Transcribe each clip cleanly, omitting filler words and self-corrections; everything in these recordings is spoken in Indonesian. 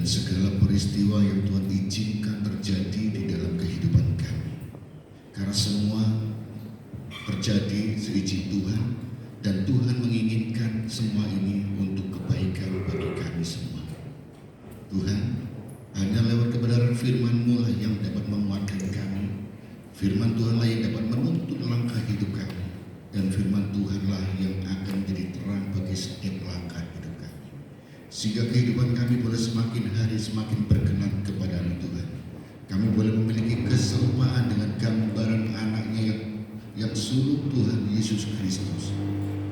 segala peristiwa yang Tuhan izinkan terjadi di dalam kehidupan kami. Karena semua terjadi seizin Tuhan, dan Tuhan menginginkan semua ini untuk kebaikan bagi kami semua. Tuhan, hanya lewat kebenaran firman-Mu lah yang dapat menguatkan kami. Firman Tuhan lah yang dapat menuntun langkah hidup kami, dan firman Tuhan lah yang akan menjadi terang bagi setiap langkah hidup kami, sehingga kehidupan kami boleh semakin hari semakin berkenan kepada-Mu Tuhan. Kami boleh memiliki keserupaan dengan gambaran anaknya yang sulung Tuhan Yesus Kristus,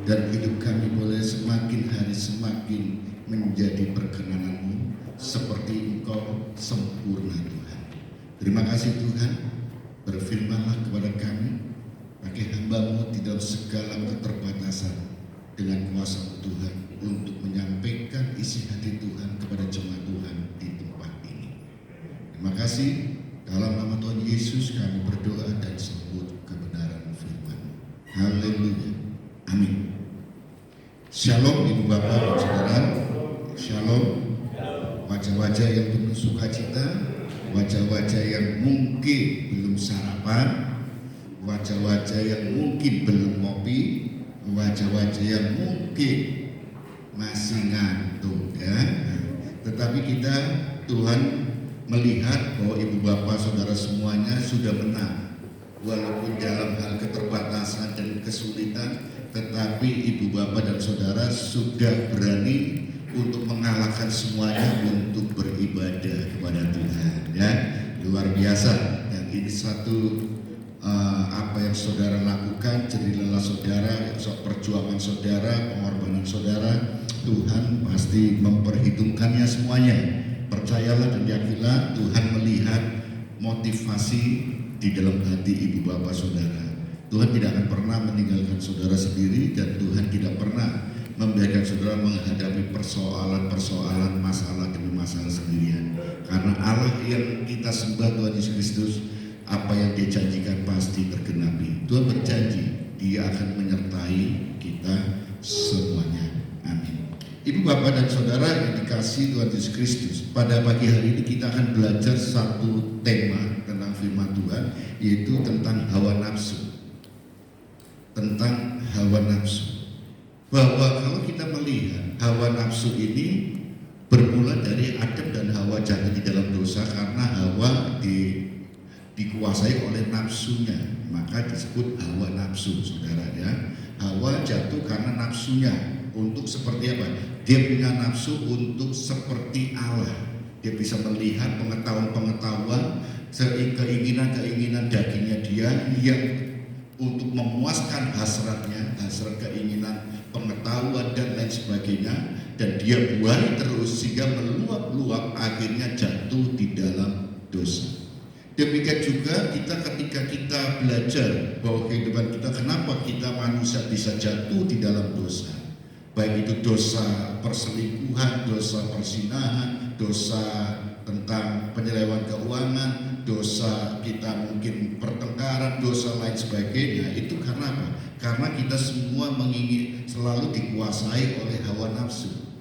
dan hidup kami boleh semakin hari semakin menjadi perkenanan-Mu seperti Engkau sempurna Tuhan. Terima kasih Tuhan, berfirmanlah kepada kami, pakai hamba-Mu di dalam segala keterbatasan dengan kuasa Tuhan untuk menyampaikan isi hati Tuhan kepada jemaat Tuhan di tempat ini. Terima kasih, dalam nama Tuhan Yesus kami berdoa dan sebut kebenaran firman. Haleluya, amin. Shalom Ibu Bapak dan Saudara. Shalom. Wajah-wajah yang penuh sukacita, wajah-wajah yang mungkin belum sarapan, wajah-wajah yang mungkin belum ngopi, wajah-wajah yang mungkin masih ngantuk ya. Tetapi kita, Tuhan melihat bahwa Ibu Bapak Saudara semuanya sudah menang. Walaupun dalam hal keterbatasan dan kesulitan, tetapi Ibu Bapak dan Saudara sudah berani untuk mengalahkan semuanya untuk beribadah kepada Tuhan ya. Luar biasa. Dan ini satu apa yang saudara lakukan, jerih lelah saudara, perjuangan saudara, pengorbanan saudara, Tuhan pasti memperhitungkannya semuanya. Percayalah dan yakinlah, Tuhan melihat motivasi di dalam hati Ibu Bapak Saudara. Tuhan tidak akan pernah meninggalkan saudara sendiri, dan Tuhan tidak pernah membiarkan saudara menghadapi persoalan-persoalan, masalah demi masalah sendirian. Karena Allah yang kita sembah, Tuhan Yesus Kristus, apa yang Dia janjikan pasti tergenapi. Tuhan berjanji Dia akan menyertai kita semuanya. Amin. Ibu Bapak dan Saudara yang dikasihi Tuhan Yesus Kristus, pada pagi hari ini kita akan belajar satu tema tentang firman Tuhan, yaitu tentang hawa nafsu. Tentang hawa nafsu. Bahwa kalau kita melihat hawa nafsu ini bermula dari Adam dan Hawa jatuh di dalam dosa, karena Hawa dikuasai oleh nafsunya, maka disebut hawa nafsu, saudara ya. Hawa jatuh karena nafsunya untuk seperti apa? Dia punya nafsu untuk seperti Allah. Dia bisa melihat pengetahuan-pengetahuan, keinginan-keinginan dagingnya dia yang untuk memuaskan hasratnya, hasrat keinginan pengetahuan dan lain sebagainya, dan dia buang terus sehingga meluap-luap, akhirnya jatuh di dalam dosa. Demikian juga kita ketika kita belajar bahwa kehidupan kita, kenapa kita manusia bisa jatuh di dalam dosa, baik itu dosa perselingkuhan, dosa persinahan, dosa tentang penyelewengan keuangan, dosa kita mungkin pertengkaran, dosa lain sebagainya. Itu karena apa? Karena kita semua selalu dikuasai oleh hawa nafsu.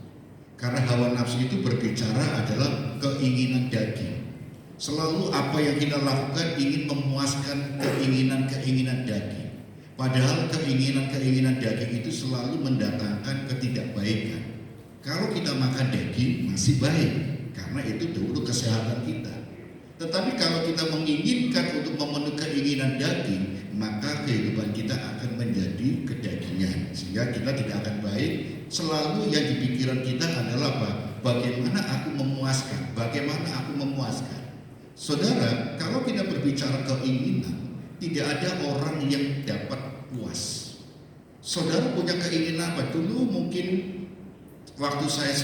Karena hawa nafsu itu berbicara adalah keinginan daging. Selalu apa yang kita lakukan ingin memuaskan keinginan-keinginan daging. Padahal keinginan-keinginan daging itu selalu mendatangkan ketidakbaikan. Kalau kita makan daging masih baik, karena itu dulu kesehatan kita. Tetapi kalau kita menginginkan untuk memenuhi keinginan daging, maka kehidupan kita akan menjadi kedagingan, sehingga kita tidak akan baik. Selalu yang di pikiran kita adalah apa? Bagaimana aku memuaskan? Bagaimana aku memuaskan? Saudara, kalau kita berbicara keinginan, tidak ada orang yang dapat puas. Saudara punya keinginan apa? Dulu mungkin waktu saya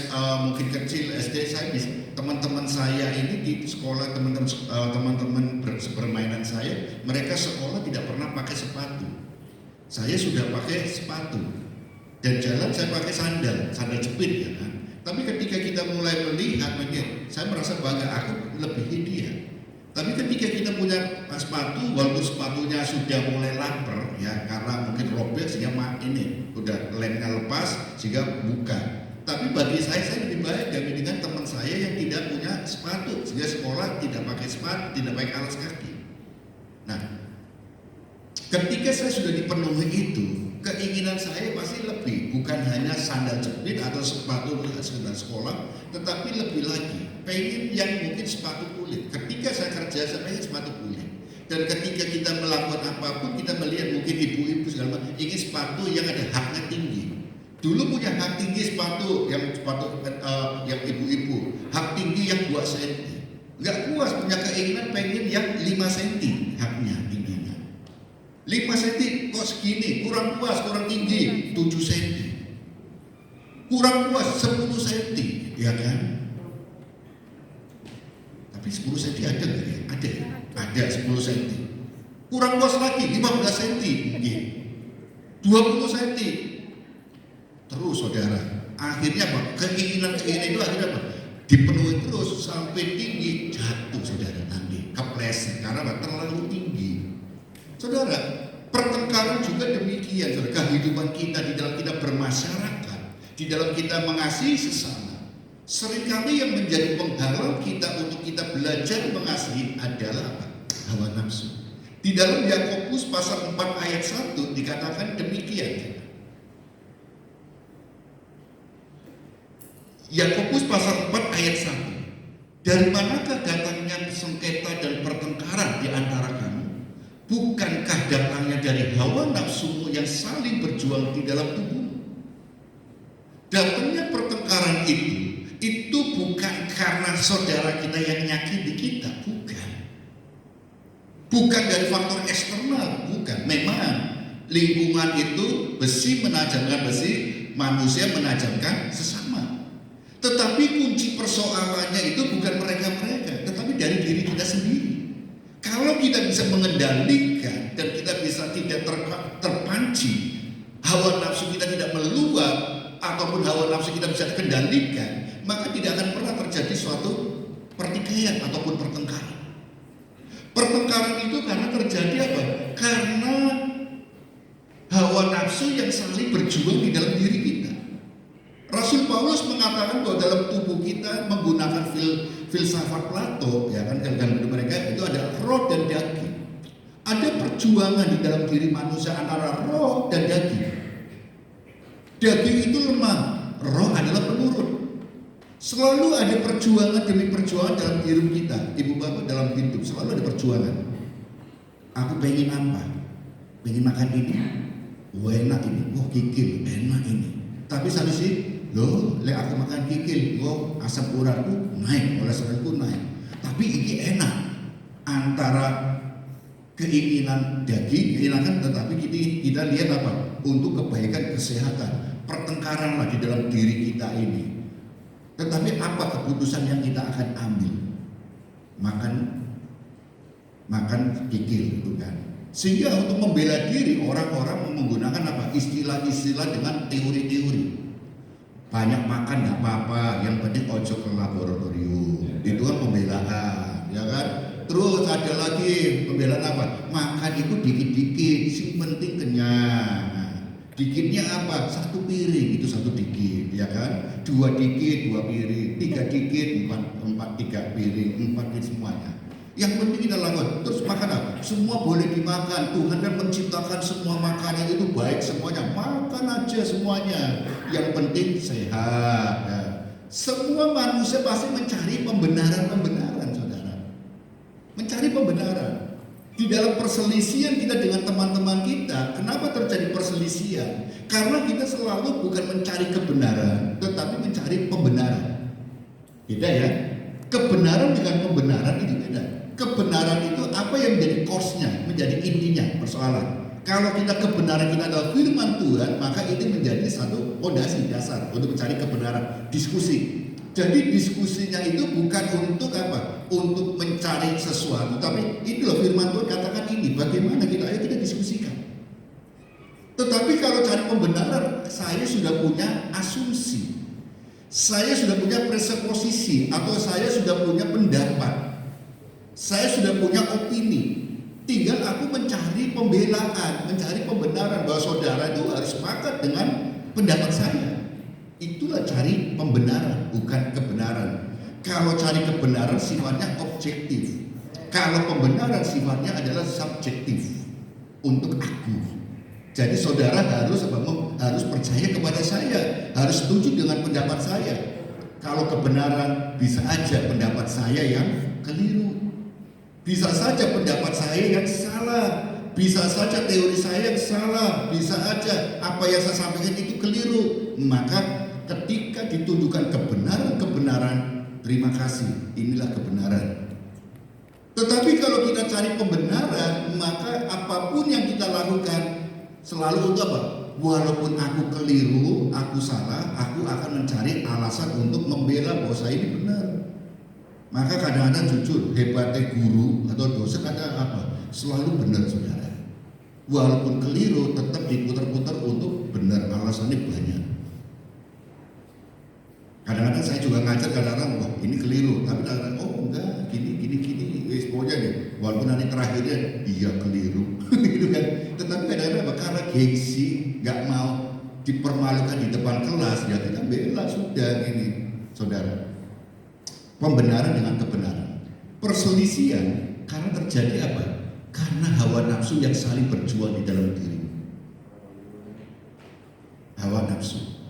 mungkin kecil SD, saya teman-teman saya ini di sekolah, teman-teman bermainan saya, mereka sekolah tidak pernah pakai sepatu. Saya sudah pakai sepatu dan jalan saya pakai sandal jepit ya kan. Tapi ketika kita mulai melihat, saya merasa bangga, aku lebihi dia. Tapi ketika kita punya sepatu, walaupun sepatunya sudah mulai lapar ya, karena mungkin robek sehingga ini udah lemnya lepas sehingga buka. Tapi bagi saya lebih baik dibandingkan teman saya yang tidak punya sepatu, sehingga sekolah tidak pakai sepatu, tidak pakai alas kaki. Nah, ketika saya sudah dipenuhi itu, keinginan saya pasti lebih, bukan hanya sandal jepit atau sepatu sekedar sekolah, tetapi lebih lagi, pengen yang mungkin sepatu kulit. Ketika saya kerja, saya pengen sepatu kulit. Dan ketika kita melakukan apapun, kita melihat mungkin ibu-ibu segala macam ingin sepatu yang ada haknya tinggi. Dulu punya hak tinggi sepatu yang ibu-ibu, hak tinggi yang 2 cm. Nggak puas, punya keinginan pengen yang 5 cm haknya tingginya. 5 cm kok segini, kurang puas, kurang tinggi, 7 cm. Kurang puas 10 cm, ya kan? Tapi 10 cm ada nggak ya? Ada 10 cm. Kurang puas lagi 15 cm, mungkin 20 cm. Terus saudara, akhirnya apa? Keinginan itu akhirnya apa? Dipenuhi terus sampai tinggi, jatuh saudara nanti kepleset karena apa? Terlalu tinggi. Saudara, pertengkaran juga demikian. Saudara, kehidupan kita di dalam kita bermasyarakat, di dalam kita mengasihi sesama, seringkali yang menjadi penghalang kita untuk kita belajar mengasihi adalah apa? Hawa nafsu. Di dalam Yakobus pasal 4 ayat 1 dikatakan demikian. Yakobus pasal 4 ayat 1. Dari manakah datangnya sengketa dan pertengkaran di antara kamu? Bukankah datangnya dari hawa nafsumu yang saling berjuang di dalam tubuhmu? Datangnya pertengkaran itu bukan karena saudara kita yang nyakiti kita, bukan. Bukan dari faktor eksternal, bukan. Memang lingkungan itu besi menajamkan besi, manusia menajamkan sesama. Tetapi kunci persoalannya itu bukan mereka-mereka, tetapi dari diri kita sendiri. Kalau kita bisa mengendalikan dan kita bisa tidak terpanci, hawa nafsu kita tidak meluap, ataupun hawa nafsu kita bisa kendalikan, maka tidak akan pernah terjadi suatu pertikaian ataupun pertengkaran. Pertengkaran itu karena terjadi apa? Karena hawa nafsu yang saling berjuang di dalam diri kita. Rasul Paulus mengatakan bahwa dalam tubuh kita menggunakan filsafat Plato, ya kan, dalam mereka itu ada roh dan daging. Ada perjuangan di dalam diri manusia antara roh dan daging. Daging itu lemah, roh adalah penurut. Selalu ada perjuangan demi perjuangan dalam diri kita. Ibu bapak dalam hidup selalu ada perjuangan. Aku pengen apa? Pengen makan ini, enak ini, kikil, enak ini. Tapi satu sih, lek aku makan kikil, asam uratku naik, kolesterolku naik. Tapi ini enak. Antara keinginan daging, keinginan, tetapi kita lihat apa? Untuk kebaikan kesehatan. Pertengkaran lah di dalam diri kita ini. Tetapi apa keputusan yang kita akan ambil? Makan kikil itu kan. Sehingga untuk membela diri orang-orang menggunakan apa? Istilah-istilah dengan teori-teori. Banyak makan nggak apa-apa, yang penting ojo ke laboratorium. Itu kan pembelaan, ya kan? Terus ada lagi pembelaan apa? Makan itu dikit-dikit, sing penting kenyang. Dikitnya apa? 1 piring itu 1 dikit, ya kan? 2 dikit 2 piring, 3 dikit 4 3 piring, 4 piring semuanya. Yang penting kita lakukan. Terus makan apa? Semua boleh dimakan. Tuhan kan menciptakan semua makanan itu baik semuanya. Makan aja semuanya. Yang penting sehat. Ya. Semua manusia pasti mencari pembenaran, saudara. Mencari pembenaran. Di dalam perselisihan kita dengan teman-teman kita, kenapa terjadi perselisihan? Karena kita selalu bukan mencari kebenaran, tetapi mencari pembenaran. Beda ya? Kebenaran dengan pembenaran itu beda. Kebenaran itu apa yang menjadi course-nya, menjadi intinya persoalan. Kalau kita kebenaran kita adalah firman Tuhan, maka itu menjadi satu fondasi dasar untuk mencari kebenaran, diskusi. Jadi diskusinya itu bukan untuk apa? Untuk mencari sesuatu, tapi itu loh firman Tuhan katakan ini, bagaimana ayo kita diskusikan. Tetapi kalau cari pembenaran, saya sudah punya asumsi. Saya sudah punya presupposisi atau saya sudah punya pendapat. Saya sudah punya opini. Tinggal aku mencari pembelaan, mencari pembenaran bahwa saudara itu harus sepakat dengan pendapat saya. Itulah cari pembenaran, bukan kebenaran. Kalau cari kebenaran sifatnya objektif. Kalau pembenaran sifatnya adalah subjektif untuk aku. Jadi saudara harus percaya kepada saya, harus setuju dengan pendapat saya. Kalau kebenaran, bisa aja pendapat saya yang keliru, bisa saja pendapat saya yang salah, bisa saja teori saya yang salah, bisa aja apa yang saya sampaikan itu keliru. Maka ketika ditunjukkan kebenaran, terima kasih, inilah kebenaran. Tetapi kalau kita cari pembenaran, maka apapun yang kita lakukan selalu untuk apa? Walaupun aku keliru, aku salah, aku akan mencari alasan untuk membela bahwa saya ini benar. Maka kadang-kadang jujur, hebatnya guru atau dosen ada apa? Selalu benar saudara. Walaupun keliru, tetap diputar-putar untuk benar, alasannya banyak. Kadang-kadang saya juga ngajar, kadang-kadang wah ini keliru, tapi kadang-kadang oh enggak, gini, pokoknya nih, walaupun nanti terakhirnya iya keliru, gitu kan. Tetapi kadang-kadang karena gengsi, nggak mau dipermalukan di depan kelas, ya kita bela sudah ini, saudara. Pembenaran dengan kebenaran, perselisihan karena terjadi apa? Karena hawa nafsu yang saling berjuang di dalam diri. Hawa nafsu.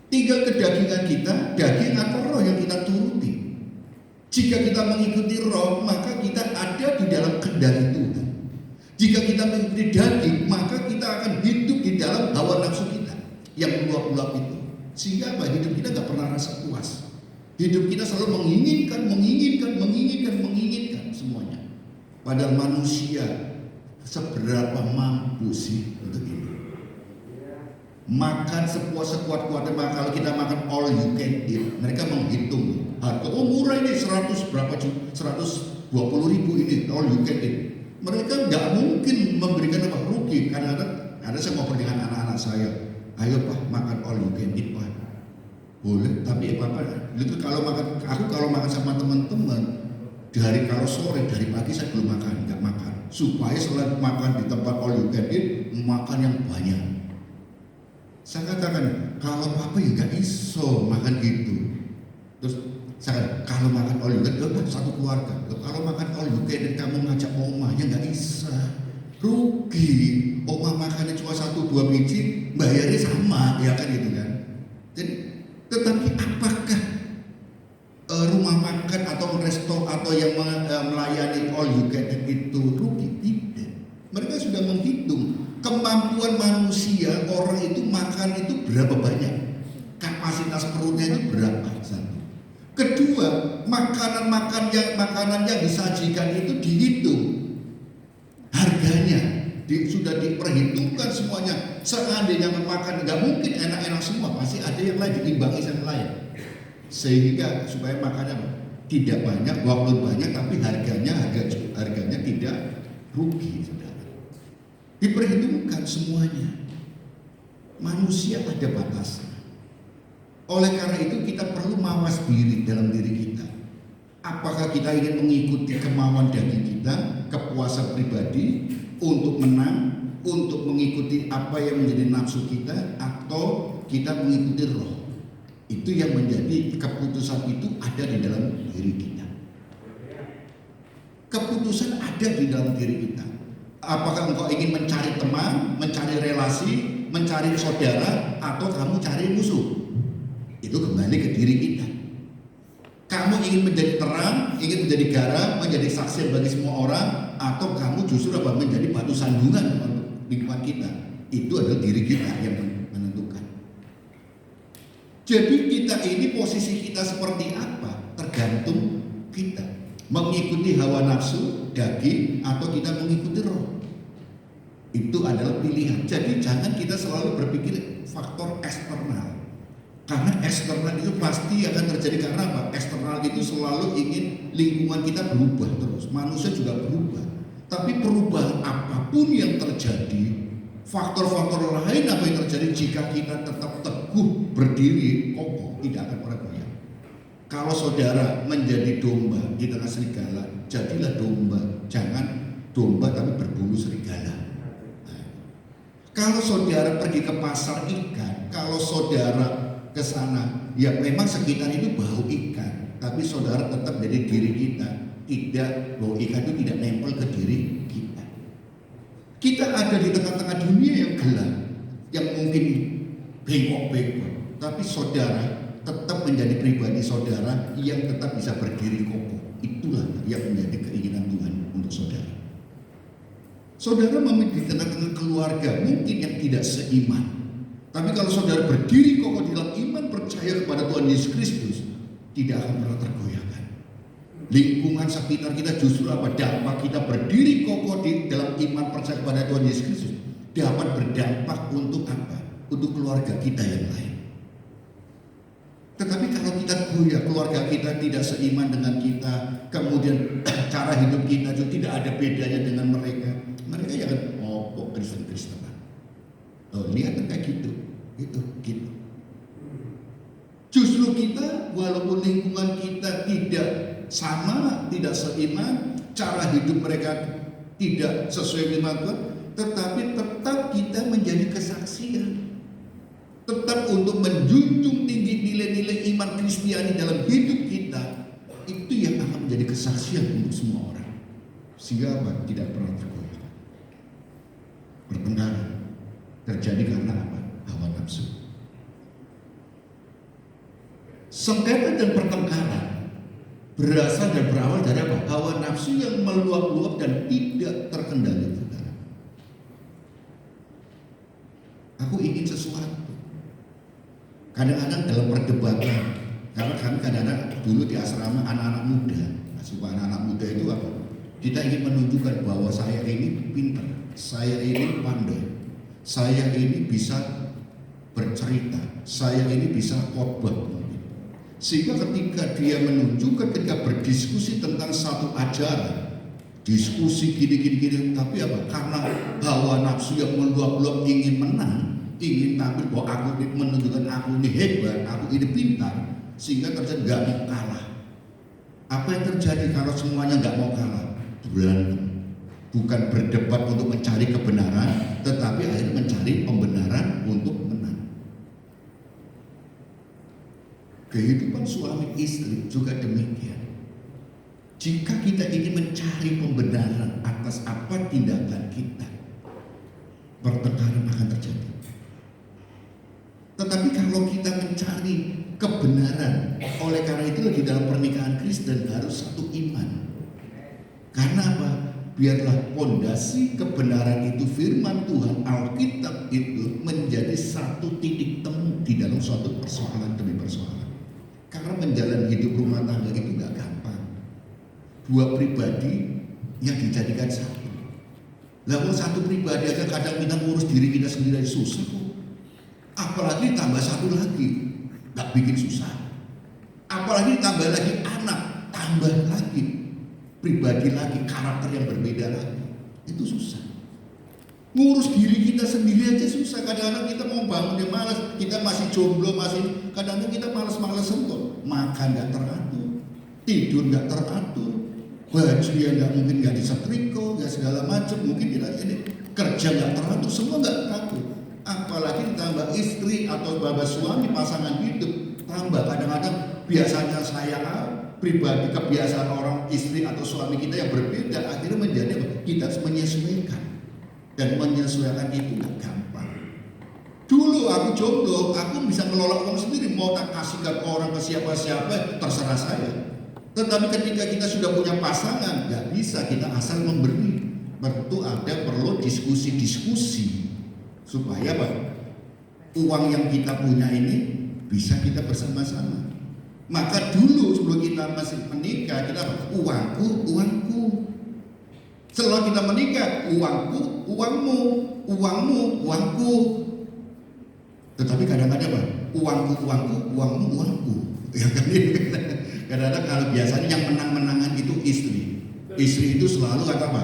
Tinggal kedagingan kita, daging atau roh yang kita turuti. Jika kita mengikuti roh, maka kita ada di dalam kendali Tuhan. Jika kita mengikuti daging, maka kita akan hidup di dalam hawa nafsu kita yang meluap-luap itu. Sehingga apa? Hidup kita gak pernah rasa puas. Hidup kita selalu menginginkan semuanya. Padahal manusia seberapa mampu sih untuk ini? Makan sekuat-kuatnya, kalau kita makan all you can eat, mereka menghitung harga, oh murah ini 100 berapa juta, 120 ribu ini all you can eat. Mereka nggak mungkin memberikan apa rugi. Karena ada saya ngobrol dengan anak-anak saya, ayo pak makan all you can eat pak, boleh, tapi apa itu kalau makan sama teman-teman dari kalau sore, dari pagi saya belum makan, nggak makan, supaya selain makan di tempat all you can eat, makan yang banyak. Saya katakan, kalau papa ya gak iso makan gitu. Terus saya kalau makan all you can eat, satu keluarga. Kalau makan all you can eat, kamu ngajak omahnya gak bisa, rugi. Omah makannya cuma 1-2 biji, bayarnya sama, ya kan gitu kan. Jadi, tetapi apakah rumah makan atau resto atau yang melayani all you can eat itu rugi? Tidak. Mereka sudah menghitung kemampuan manusia, orang itu makan itu berapa banyak, kapasitas perutnya itu berapa. Satu. Kedua, makanan yang disajikan itu dihitung harganya, sudah diperhitungkan semuanya. Seandainya makan nggak mungkin enak-enak semua, pasti ada yang lain diimbangi yang lain, sehingga supaya makannya tidak banyak, walaupun banyak tapi harganya tidak rugi. Diperhitungkan semuanya. Manusia ada batasnya. Oleh karena itu kita perlu mawas diri dalam diri kita. Apakah kita ingin mengikuti kemauan daging kita, kepuasan pribadi, untuk menang, untuk mengikuti apa yang menjadi nafsu kita, atau kita mengikuti roh. Itu yang menjadi keputusan itu ada di dalam diri kita. Keputusan ada di dalam diri kita. Apakah engkau ingin mencari teman, mencari relasi, mencari saudara, atau kamu cari musuh? Itu kembali ke diri kita. Kamu ingin menjadi terang, ingin menjadi garam, menjadi saksi bagi semua orang, atau kamu justru menjadi batu sandungan lingkungan kita? Itu adalah diri kita yang menentukan. Jadi kita ini posisi kita seperti apa? Tergantung kita. Mengikuti hawa nafsu, daging, atau kita mengikuti roh. Itu adalah pilihan. Jadi jangan kita selalu berpikir faktor eksternal. Karena eksternal itu pasti akan terjadi. Karena apa? Eksternal itu selalu ingin lingkungan kita berubah terus. Manusia juga berubah. Tapi perubahan apapun yang terjadi, faktor-faktor lain apa yang terjadi, jika kita tetap teguh berdiri kokoh, tidak akan pernah goyah. Kalau saudara menjadi domba di tengah serigala, jadilah domba. Jangan domba tapi berbulu serigala. Kalau saudara pergi ke pasar ikan, kalau saudara ke sana. Ya memang sekitar itu bau ikan, tapi saudara tetap dari diri kita. Tidak, bau ikan itu tidak nempel ke diri kita. Kita ada di tengah-tengah dunia yang gelap, yang mungkin bengkok-bengkok, tapi saudara tetap menjadi pribadi saudara yang tetap bisa berdiri kokoh. Itulah yang menjadi keinginan Tuhan untuk saudara. Saudara memiliki di tengah-tengah keluarga mungkin yang tidak seiman, tapi kalau saudara berdiri kokoh dalam iman, percaya kepada Tuhan Yesus Kristus, tidak akan pernah tergoyahkan. Lingkungan sekitar kita justru apa? Dampak kita berdiri kokoh di dalam iman, percaya kepada Tuhan Yesus Kristus dapat berdampak untuk apa? Untuk keluarga kita yang lain. Tetapi kalau kita goyah, keluarga kita tidak seiman dengan kita, kemudian cara hidup kita juga tidak ada bedanya dengan mereka. Mereka ya kan, oh kok Kristen-Kristen. Oh, lihat kayak gitu. Gitu. Justru kita, walaupun lingkungan kita tidak sama, tidak seiman, cara hidup mereka tidak sesuai dengan Tuhan, tetapi tetap kita menjadi kesaksian. Tetap untuk menjunjung tinggi nilai-nilai iman Kristiani dalam hidup kita, itu yang akan menjadi kesaksian untuk semua orang. Sehingga apa? Tidak pernah tergoyah. Pertengkaran terjadi karena apa? Hawa nafsu. Sengketa dan pertengkaran berasal dan berawal dari apa? Hawa nafsu yang meluap-luap dan tidak terkendali. Aku ingin sesuatu. Kadang-kadang dalam perdebatan, karena kami kadang-kadang dulu di asrama anak-anak muda, supaya anak-anak muda itu apa? Kita ingin menunjukkan bahwa saya ini pintar, saya ini pandai, saya ini bisa bercerita, saya ini bisa khotbah. Sehingga ketika dia menunjukkan, ketika berdiskusi tentang satu ajaran, diskusi gini, tapi apa? Karena hawa nafsu yang meluap-luap ingin menang, ingin tampil bahwa aku ini menunjukkan aku ini hebat, aku ini pintar, sehingga terjadi nggak mau kalah. Apa yang terjadi kalau semuanya nggak mau kalah? Berantem. Bukan berdebat untuk mencari kebenaran, tetapi akhirnya mencari pembenaran untuk menang. Kehidupan suami istri juga demikian. Jika kita ingin mencari pembenaran atas apa tindakan kita, pertengkaran akan terjadi. Tetapi kalau kita mencari kebenaran, oleh karena itu di dalam pernikahan Kristen harus satu iman. Karena apa? Biarlah pondasi kebenaran itu, firman Tuhan, Alkitab itu menjadi satu titik temu di dalam suatu persoalan demi persoalan. Karena menjalani hidup rumah tangga itu gak gampang. Dua pribadi yang dijadikan satu. Lalu satu pribadi aja kadang kita ngurus diri kita sendiri susah kok. Apalagi tambah satu lagi, gak bikin susah. Apalagi tambah lagi anak, tambah lagi pribadi lagi, karakter yang berbeda lagi, itu susah. Ngurus diri kita sendiri aja susah. Kadang-kadang kita mau bangun dia malas, kita masih jomblo, masih kadang-kadang kita malas-malasan kok. Makan gak teratur, tidur gak teratur, baju yang mungkin gak disetrika, gak segala macam, mungkin tidak ini kerja gak teratur, semua gak teratur. Apalagi ditambah istri atau bapak suami, pasangan hidup, tambah kadang-kadang biasanya saya pribadi, kebiasaan orang istri atau suami kita yang berbeda, akhirnya menjadi kita harus menyesuaikan, dan menyesuaikan itu gak gampang. Dulu aku jomblo, aku bisa ngelola uang sendiri, mau tak kasihkan orang ke siapa-siapa terserah saya. Tetapi ketika kita sudah punya pasangan, gak bisa kita asal memberi. Tentu ada perlu diskusi-diskusi supaya apa? Uang yang kita punya ini bisa kita bersama-sama. Maka dulu sebelum kita masih menikah, kita uangku, uangku. Setelah kita menikah, uangku, uangmu, uangmu, uangku. Tetapi kadang-kadang apa? Uangku, uangku, uangmu, uangku. Ya kan? Kadang-kadang kalau biasanya yang menang-menangan itu istri. Istri itu selalu kata apa?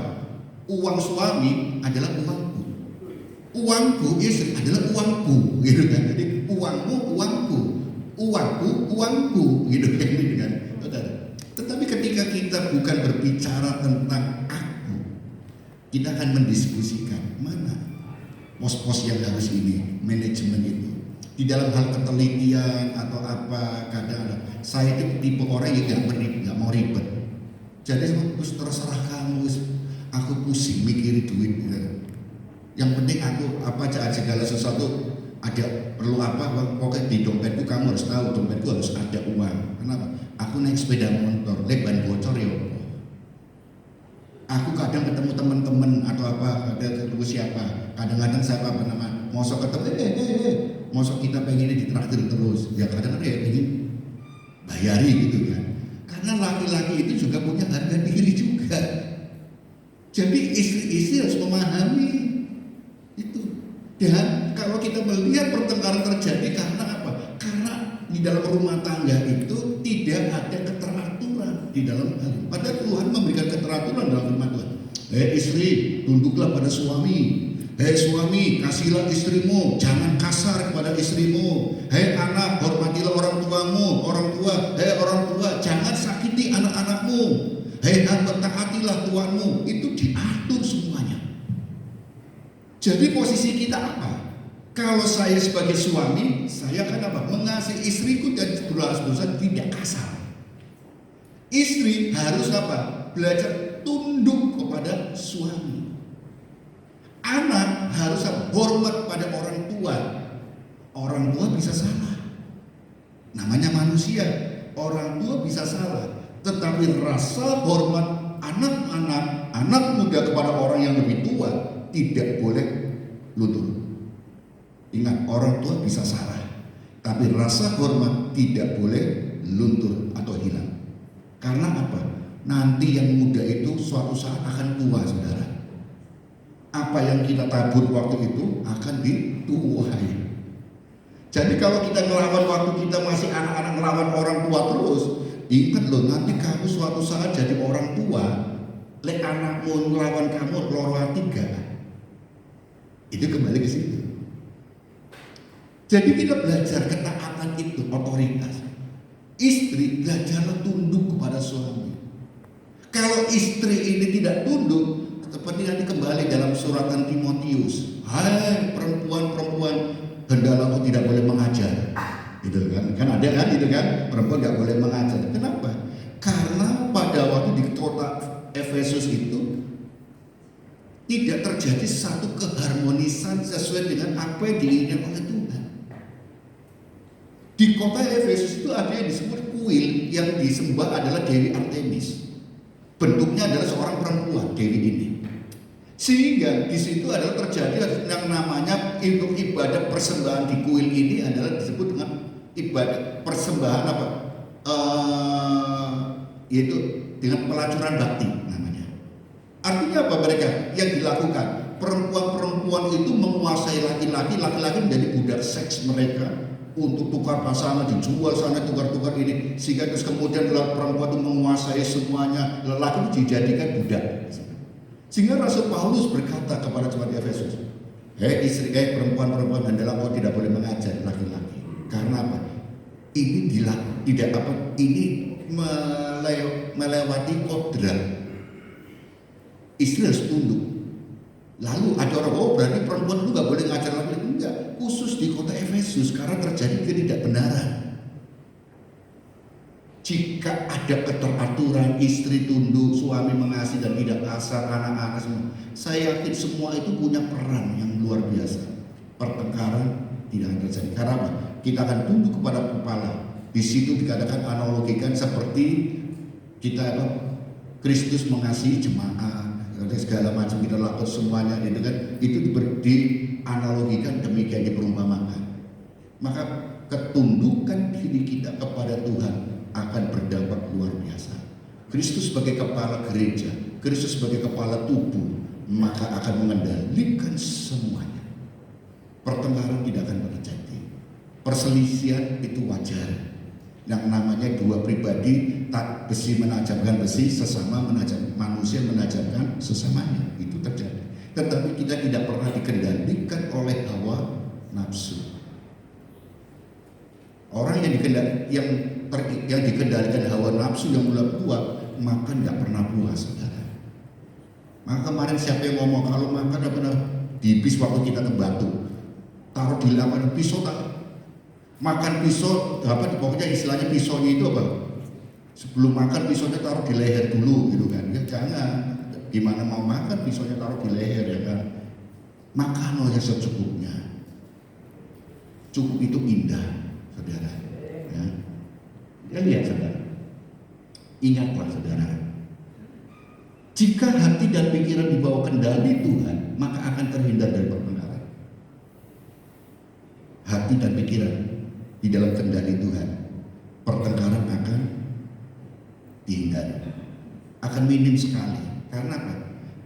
Uang suami adalah uangku. Uangku istri adalah uangku, gitu kan? Jadi uangmu uangku, uangku uangku, gitu kan? Tetapi ketika kita bukan berbicara tentang aku, kita akan mendiskusikan mana pos-pos yang harus ini, manajemen itu. Di dalam hal ketelitian atau apa, kadang saya itu tipe orang yang nggak mau ribet. Jadi terserah kamu, aku pusing mikirin duit. Yang penting aku apa aja segala sesuatu ada perlu apa, pokoknya di dompetku kamu harus tahu, dompetku harus ada uang. Kenapa? Aku naik sepeda motor, ban bocor ya. Aku kadang ketemu teman-teman atau apa, ada ketemu siapa, kadang-kadang siapa apa nama, mosok ketemu, mosok kita pengen ditraktir terus, ya kadang-kadang ya pengen bayari gitu kan. Karena laki-laki itu juga punya harga diri juga. Jadi istri-istri harus memahami itu. Dan kalau kita melihat pertengkaran terjadi karena apa? Karena di dalam rumah tangga itu tidak ada keteraturan di dalam hal ini. Padahal Tuhan memberikan keteraturan dalam firman Tuhan. Istri, tunduklah pada suami. Suami, kasihlah istrimu, jangan kasar kepada istrimu. Anak, hormatilah orang tuamu. Orang tua, orang tua, jangan sakiti anak-anakmu. Hamba, taatilah tuanmu. Itu diatur semuanya. Jadi posisi kita apa? Kalau saya sebagai suami, saya akan apa? Mengasihi istriku dan berusaha tidak kasar. Istri harus apa? Belajar tunduk kepada suami. Anak harus apa? Hormat pada orang tua. Orang tua bisa salah. Namanya manusia. Orang tua bisa salah. Tetapi rasa hormat anak-anak, anak muda kepada orang yang lebih tua tidak boleh luntur. Ingat, orang tua bisa salah, tapi rasa hormat tidak boleh luntur atau hilang. Karena apa? Nanti yang muda itu suatu saat akan tua, saudara. Apa yang kita tabur waktu itu akan dituai. Jadi kalau kita ngelawan waktu kita masih anak-anak, ngelawan orang tua terus, ingat loh, nanti kamu suatu saat jadi orang tua, lek anakmu ngelawan kamu loro ati gak? Itu kembali ke situ. Jadi kita belajar ketaatan itu, otoritas. Istri belajarlah tunduk kepada suami. Kalau istri ini tidak tunduk, seperti nanti kembali dalam suratan Timotius, hai perempuan-perempuan, hendaklah kau tidak boleh mengajar. Gitu kan ada kan itu kan, perempuan nggak boleh mengajar. Kenapa? Karena pada waktu di kota Efesus itu tidak terjadi satu keharmonisan sesuai dengan apa yang diinginkan oleh Tuhan. Di kota Efesus itu ada yang disebut kuil, yang disembah adalah Dewi Artemis. Bentuknya adalah seorang perempuan, Dewi ini. Sehingga di situ adalah terjadi yang namanya untuk ibadah persembahan di kuil ini adalah disebut dengan ibadah persembahan apa? Yaitu dengan pelacuran bakti namanya. Artinya apa mereka yang dilakukan? Perempuan-perempuan itu menguasai laki-laki, laki-laki menjadi budak seks mereka untuk tukar pasangan, dijual sana, tukar-tukar ini, sehingga terus kemudian perempuan itu menguasai semuanya, lelaki itu dijadikan budak. Sehingga Rasul Paulus berkata kepada jemaat Efesus, istri, perempuan-perempuan, hendaklah kau tidak boleh mengajar laki-laki. Karena apa? Ini tidak apa? Ini melewati kodrat. Istri harus tunduk. Lalu ada orang, berarti perempuan itu nggak boleh ngajar laki-laki. Enggak, khusus di kota Efesus karena terjadi ketidakbenaran. Jika ada keteraturan, istri tunduk, suami mengasihi dan tidak kasar, anak-anak semua, saya yakin semua itu punya peran yang luar biasa. Pertengkaran tidak akan terjadi. Karena apa? Kita akan tunduk kepada kepala. Di situ dikatakan analogikan seperti kita apa? Kristus mengasihi jemaat, segala macam kita lakukan semuanya, itu kan? Itu dianalogikan demikian, diperumpamakan. Maka ketundukan diri kita kepada Tuhan akan berdampak luar biasa. Kristus sebagai kepala gereja, Kristus sebagai kepala tubuh, maka akan mengendalikan semuanya. Pertengkaran tidak akan terjadi. Perselisihan itu wajar. Yang namanya dua pribadi, tak besi menajamkan besi, sesama manusia menajamkan sesamanya, itu terjadi. Tetapi kita tidak pernah dikendalikan oleh hawa nafsu. Orang yang dikendalikan hawa nafsu yang mulai kuat, makan nggak pernah puas, saudara. Maka kemarin siapa yang ngomong kalau makan apa di bis waktu kita ke Batu, taruh di lapangan pisau tak Makan pisau, pokoknya istilahnya pisaunya itu apa? Sebelum makan pisaunya taruh di leher dulu gitu kan. Ya jangan. Gimana mau makan pisaunya taruh di leher ya kan. Makan oleh secukupnya. Cukup itu indah, saudara. Ya. Ya lihat saudara. Ingatlah saudara. Jika hati dan pikiran dibawa kendali Tuhan, maka akan terhindar dari pertengkaran. Hati dan pikiran di dalam kendali Tuhan, pertengkaran akan dihindari, akan minim sekali. Karena apa?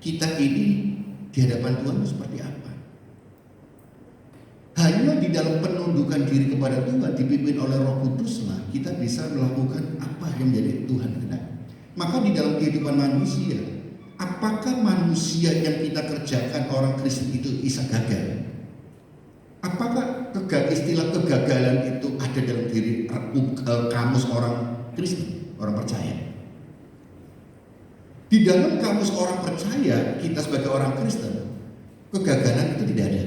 Kita ini di hadapan Tuhan itu seperti apa? Hanya di dalam penundukan diri kepada Tuhan, dipimpin oleh Roh Kuduslah, kita bisa melakukan apa yang menjadi Tuhan kehendak. Maka di dalam kehidupan manusia, apakah manusia yang kita kerjakan orang Kristen itu bisa gagal? Apakah istilah kegagalan itu ada dalam diri kamus orang Kristen, orang percaya? Di dalam kamus orang percaya, kita sebagai orang Kristen, kegagalan itu tidak ada.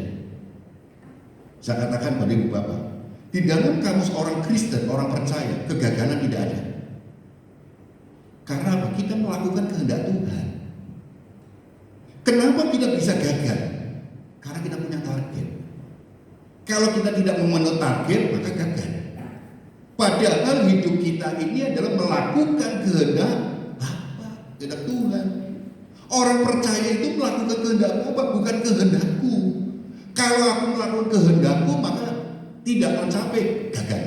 Saya katakan pada ibu bapak, di dalam kamus orang Kristen, orang percaya, kegagalan tidak ada. Karena apa? Kita melakukan kehendak Tuhan. Kenapa kita bisa gagal? Karena kita punya target. Kalau kita tidak memenuhi target, maka gagal. Padahal hidup kita ini adalah melakukan kehendak Bapa, kehendak Tuhan. Orang percaya itu melakukan kehendak Bapa, bukan kehendakku. Kalau aku melakukan kehendakku, maka tidak tercapai, gagal.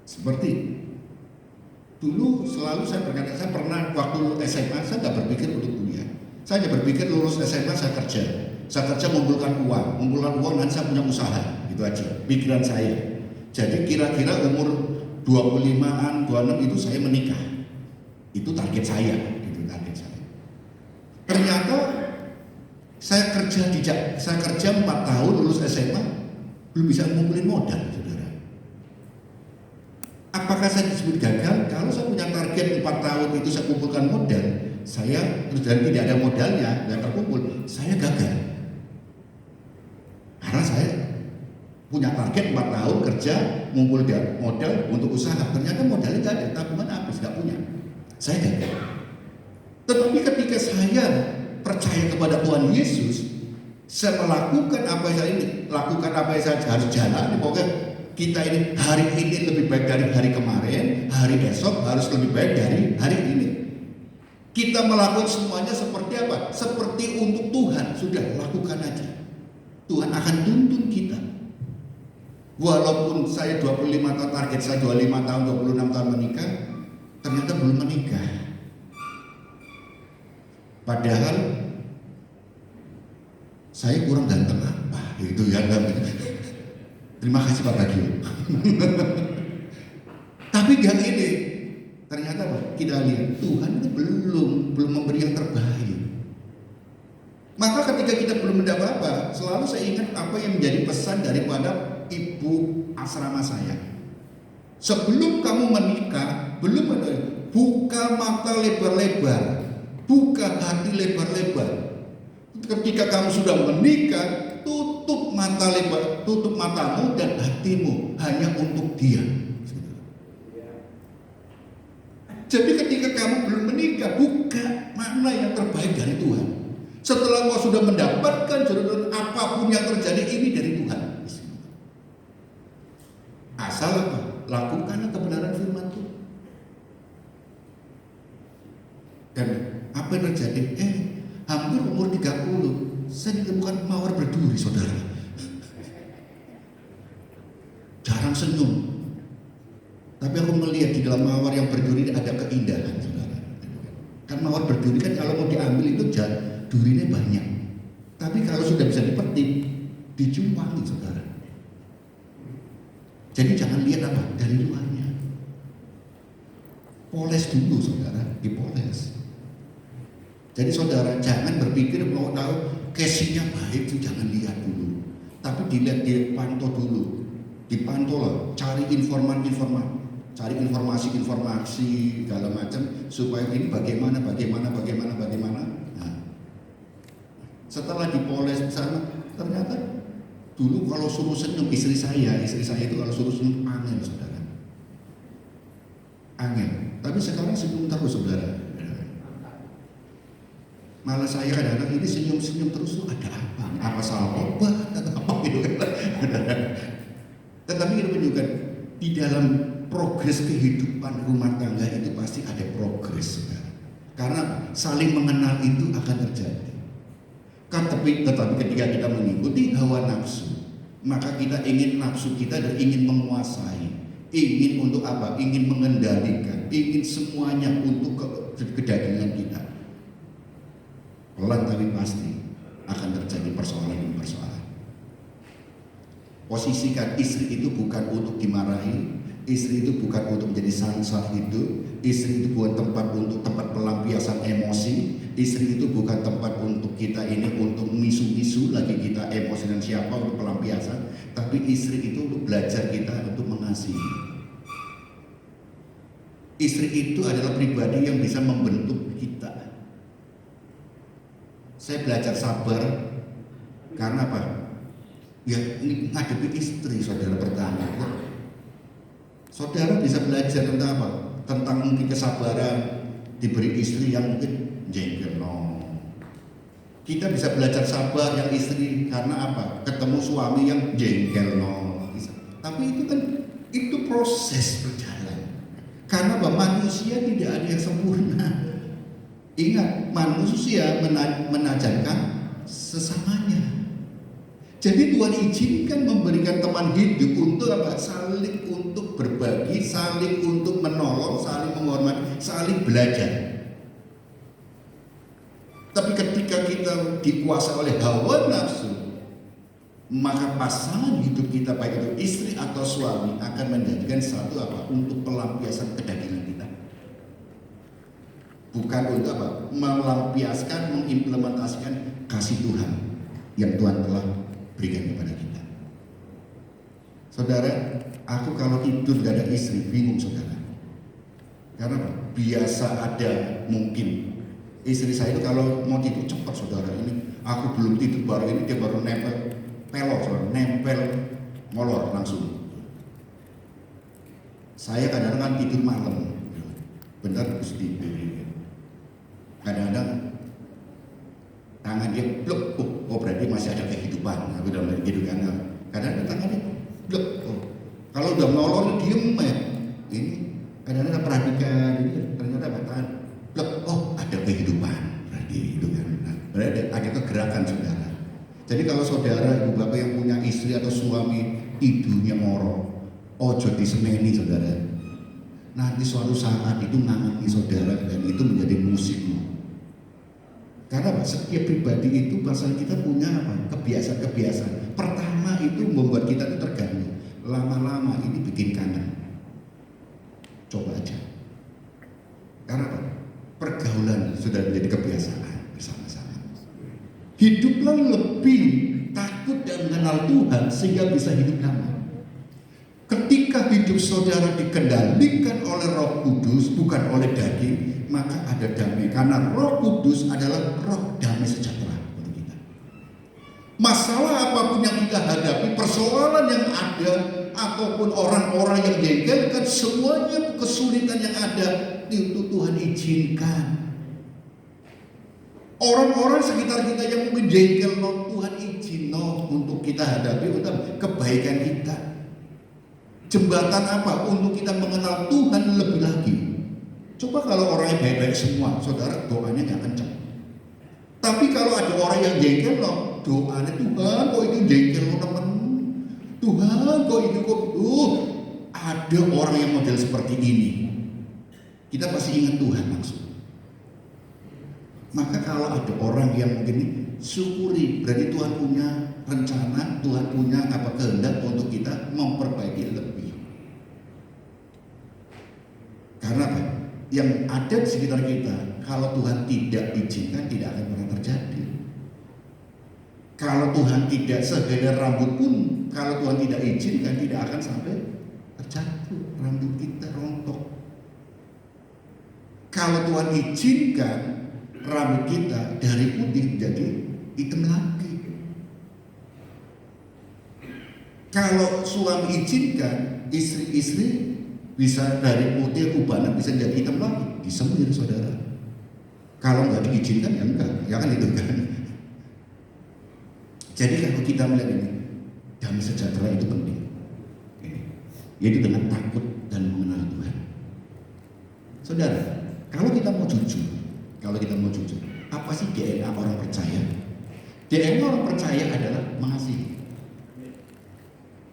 Seperti dulu selalu saya berkata, saya pernah waktu SMA saya nggak berpikir untuk kuliah. Saya hanya berpikir lulus SMA saya kerja. Saya kerja mengumpulkan uang, nanti saya punya usaha, gitu aja. Pikiran saya. Jadi kira-kira umur 25-an, 26 itu saya menikah. Itu target saya, itu target saya. Ternyata saya kerja 4 tahun lulus SMA belum bisa ngumpulin modal, saudara. Apakah saya disebut gagal? Kalau saya punya target 4 tahun itu saya kumpulkan modal, saya terus dan tidak ada modalnya, nggak terkumpul, saya gagal. Karena saya punya target 4 tahun kerja, ngumpul modal untuk usaha, ternyata modalnya nggak ada, tabungan habis, nggak punya, saya gagal. Tetapi ketika saya percaya kepada Tuhan Yesus, saya melakukan apa yang saya ini, lakukan apa yang saya harus jalani. Pokoknya kita ini hari ini lebih baik dari hari kemarin, hari esok harus lebih baik dari hari ini. Kita melakukan semuanya seperti apa? Seperti untuk Tuhan, sudah lakukan aja. Tuhan akan tuntun kita. Walaupun saya 25 tahun, target saya 25 tahun, 26 tahun menikah, ternyata belum menikah. Padahal saya kurang ganteng apa gitu ya. Terima kasih Pak Bagio. Tapi gak ini. Ternyata apa? Kita lihat Tuhan itu belum memberi yang terbaik. Maka ketika kita belum mendapat apa, selalu saya ingat apa yang menjadi pesan daripada ibu asrama saya. Sebelum kamu menikah, belum ada, buka mata lebar-lebar. Buka hati lebar-lebar. Ketika kamu sudah menikah, tutup matamu dan hatimu hanya untuk Dia. Jadi ketika kamu belum menikah, buka mana yang terbaik dari Tuhan. Setelah kau sudah mendapatkan jodoh, apapun yang terjadi ini dari Tuhan. Asal apa? Lakukan kebenaran firman Tuhan. Dan apa yang terjadi? Hampir umur 30 saya ditemukan mawar berduri, saudara. Jarang senyum, tapi aku melihat di dalam mawar yang berduri ada keindahan, saudara. Kan mawar berduri kan kalau mau diambil itu durinya banyak, tapi kalau sudah bisa dipetik, dijual, saudara. Jadi jangan lihat apa dari luarnya, poles dulu, saudara, dipoles. Jadi saudara jangan berpikir mau tahu casingnya baik itu jangan lihat dulu, tapi dilihat, dipantau dulu, dipantau lah, cari informasi segala macam supaya ini bagaimana. Nah, Setelah dipoles di sana, ternyata dulu kalau suruh senyum istri saya itu kalau suruh senyum angin, saudara. Angin. Tapi sekarang senyum terus, saudara. Malah saya kadang-kadang ini senyum-senyum terus tuh ada apa? Apa salah obat atau apa gitu kan? Tetapi kita menunjukkan di dalam progres kehidupan rumah tangga itu pasti ada progres, saudara. Karena saling mengenal itu akan terjadi. Tetapi ketika kita mengikuti hawa nafsu, maka kita ingin nafsu kita dan ingin menguasai, ingin untuk apa? Ingin mengendalikan, ingin semuanya untuk kedagingan kita. Pelan tapi pasti akan terjadi persoalan demi persoalan. Posisikan istri itu bukan untuk dimarahi, istri itu bukan untuk menjadi sangsar hidup, istri itu bukan tempat pelampiasan emosi, istri itu bukan tempat untuk kita ini untuk misu-misu lagi kita emosi dan siapa untuk pelampiasan, tapi istri itu untuk belajar kita untuk mengasihi. Istri itu adalah pribadi yang bisa membentuk kita. Saya belajar sabar karena apa? Ya ini ngadepi istri, saudara, pertama. Saudara bisa belajar tentang apa? Tentang mungkin kesabaran diberi istri yang mungkin jengkel. No. Kita bisa belajar sabar yang istri karena apa? Ketemu suami yang jengkel. No. Tapi itu kan itu proses berjalan. Karena apa? Manusia tidak ada yang sempurna. Ingat, manusia menajarkan sesamanya. Jadi Tuhan izinkan memberikan teman hidup untuk apa? Saling untuk berbagi, saling untuk menolong, saling menghormati, saling belajar. Tapi ketika kita dikuasai oleh hawa nafsu, maka pasangan hidup kita baik itu istri atau suami akan menjadikan satu apa? Untuk pelampiasan kedagingan kita. Bukan untuk apa? Melampiaskan, mengimplementasikan kasih Tuhan yang Tuhan telah berikan kepada kita. Saudara, aku kalau tidur gak ada istri bingung, saudara. Karena apa? Biasa ada mungkin istri saya itu kalau mau tidur cepat, saudara. Ini aku belum tidur baru ini dia baru nempel pelor, saudara. Nempel molor langsung. Saya kadang-kadang tidur malam, bentar terus tidur. Kadang-kadang tangan dia blok, oh berarti masih ada kehidupan. Aku udah gitu kan. Kadang-kadang tangannya blok. Oh, kalau udah nolong diem ya. Ini kadang-kadang perhatikan ini ternyata tangan blok. Oh ada kehidupan. Berarti itu kan. Nah, berarti ada kegerakan, saudara. Jadi kalau saudara ibu bapak yang punya istri atau suami ibunya moro, ojo diseneni, saudara. Nanti suatu saat itu ngangani saudara dan itu menjadi musikmu. Karena setiap pribadi itu pasal kita punya apa? Kebiasaan-kebiasaan. Pertama itu membuat kita itu terganggu. Lama-lama ini bikin kangen. Coba aja. Karena apa? Pergaulan sudah menjadi kebiasaan bersama-sama. Hiduplah lebih takut dan mengenal Tuhan sehingga bisa hidup damai. Ketika hidup saudara dikendalikan oleh Roh Kudus, bukan oleh daging, maka ada damai. Karena Roh Kudus adalah roh damai sejahtera untuk kita. Masalah apapun yang kita hadapi, persoalan yang ada, ataupun orang-orang yang jengkelkan, semuanya kesulitan yang ada, itu Tuhan izinkan. Orang-orang sekitar kita yang mungkin jengkel, Tuhan izin untuk kita hadapi, untuk kebaikan kita. Jembatan apa? Untuk kita mengenal Tuhan lebih lagi. Coba kalau orangnya baik-baik semua, saudara, doanya gak kencang. Tapi kalau ada orang yang jengkel, doanya Tuhan kok itu jengkel teman. Tuhan kok itu kok ada orang yang model seperti ini. Kita pasti ingat Tuhan langsung. Maka kalau ada orang yang mungkin syukuri, berarti Tuhan punya rencana, Tuhan punya apa kehendak untuk kita memperbaiki lebih. Karena apa? Yang ada di sekitar kita, kalau Tuhan tidak izinkan, tidak akan pernah terjadi. Kalau Tuhan tidak sehelai rambut pun, kalau Tuhan tidak izinkan, tidak akan sampai terjatuh rambut kita rontok. Kalau Tuhan izinkan, rambut kita dari putih jadi hitam Kalau suami izinkan, istri-istri bisa dari putih ubanan bisa jadi hitam lagi, disemir saudara. Kalau nggak diizinkan ya enggak, ya kan itu kan. Jadi kalau kita melihat ini, damai sejahtera itu penting, yaitu dengan takut dan mengenal Tuhan. Saudara, kalau kita mau jujur, apa sih DNA orang percaya? DNA orang percaya adalah mengasihi.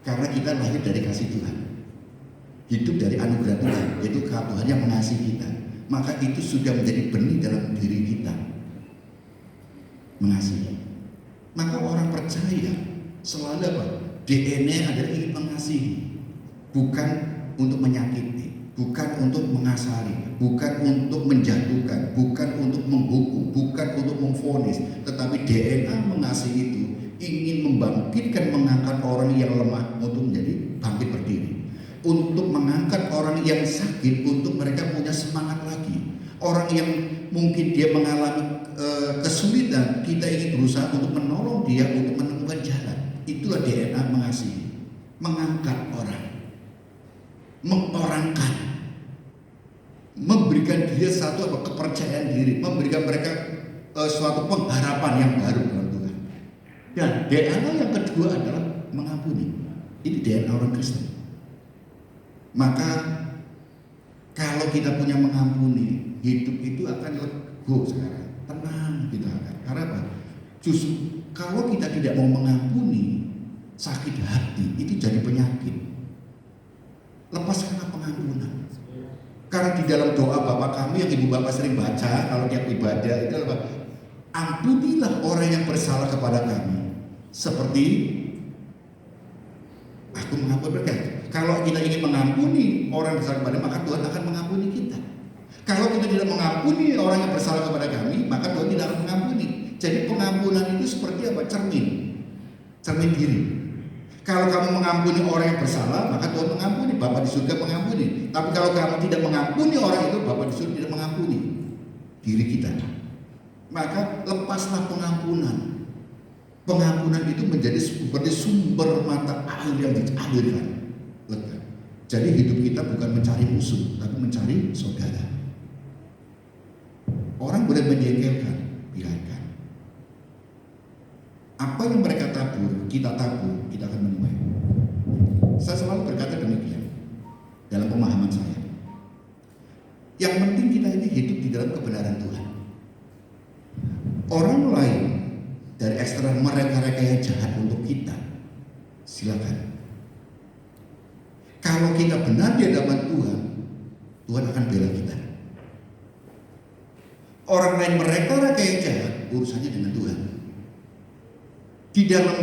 Karena kita lahir dari kasih Tuhan, hidup dari anugerah Tuhan, yaitu Tuhan yang mengasihi kita. Maka itu sudah menjadi benih dalam diri kita, mengasihi. Maka orang percaya selalu apa? DNA adalah ingin mengasihi, bukan untuk menyakiti, bukan untuk mengasari, bukan untuk menjatuhkan, bukan untuk menghukum, bukan untuk memvonis, tetapi DNA mengasihi itu ingin membangkitkan, mengangkat orang yang lemah untuk menjadi bangkit berdiri, untuk mengangkat orang yang sakit untuk mereka punya semangat lagi. Orang yang mungkin dia mengalami kesulitan, kita ingin berusaha untuk menolong dia untuk menemukan jalan. Itulah DNA mengasihi, mengangkat orang, mengorangkan, memberikan dia satu kepercayaan diri, memberikan mereka suatu pengharapan yang baru dalam Tuhan. Dan DNA yang kedua adalah mengampuni. Ini DNA orang Kristen. Maka kalau kita punya mengampuni, hidup itu akan lego sekarang, tenang kita akan. Karena apa? Justru kalau kita tidak mau mengampuni, sakit hati itu jadi penyakit. Lepaskanlah pengampunan. Karena di dalam doa Bapa kami yang Ibu Bapak sering baca kalau tiap ibadah itu apa? Ampunilah orang yang bersalah kepada kami, seperti aku mengampuni mereka. Kalau kita ingin mengampuni orang yang bersalah kepada, maka Tuhan akan mengampuni kita. Kalau kita tidak mengampuni orang yang bersalah kepada kami, maka Tuhan tidak akan mengampuni. Jadi pengampunan itu seperti apa? Cermin diri. Kalau kamu mengampuni orang yang bersalah, maka Tuhan mengampuni. Bapa di surga mengampuni. Tapi kalau kamu tidak mengampuni orang itu, Bapa di surga tidak mengampuni diri kita. Maka lepaslah pengampunan. Pengampunan itu menjadi seperti sumber mata air yang dialirkan. Jadi hidup kita bukan mencari musuh, tapi mencari saudara. Orang boleh menjengkelkan, biarkan. Apa yang mereka tabur, kita akan menuai. Saya selalu berkata demikian dalam pemahaman saya. Yang penting kita ini hidup di dalam kebenaran Tuhan. Orang lain dari eksternal mereka yang jahat untuk kita, silakan. Kalau kita benar di hadapan Tuhan, Tuhan akan bela kita. Orang lain mereka yang jahat, urusannya dengan Tuhan. Di dalam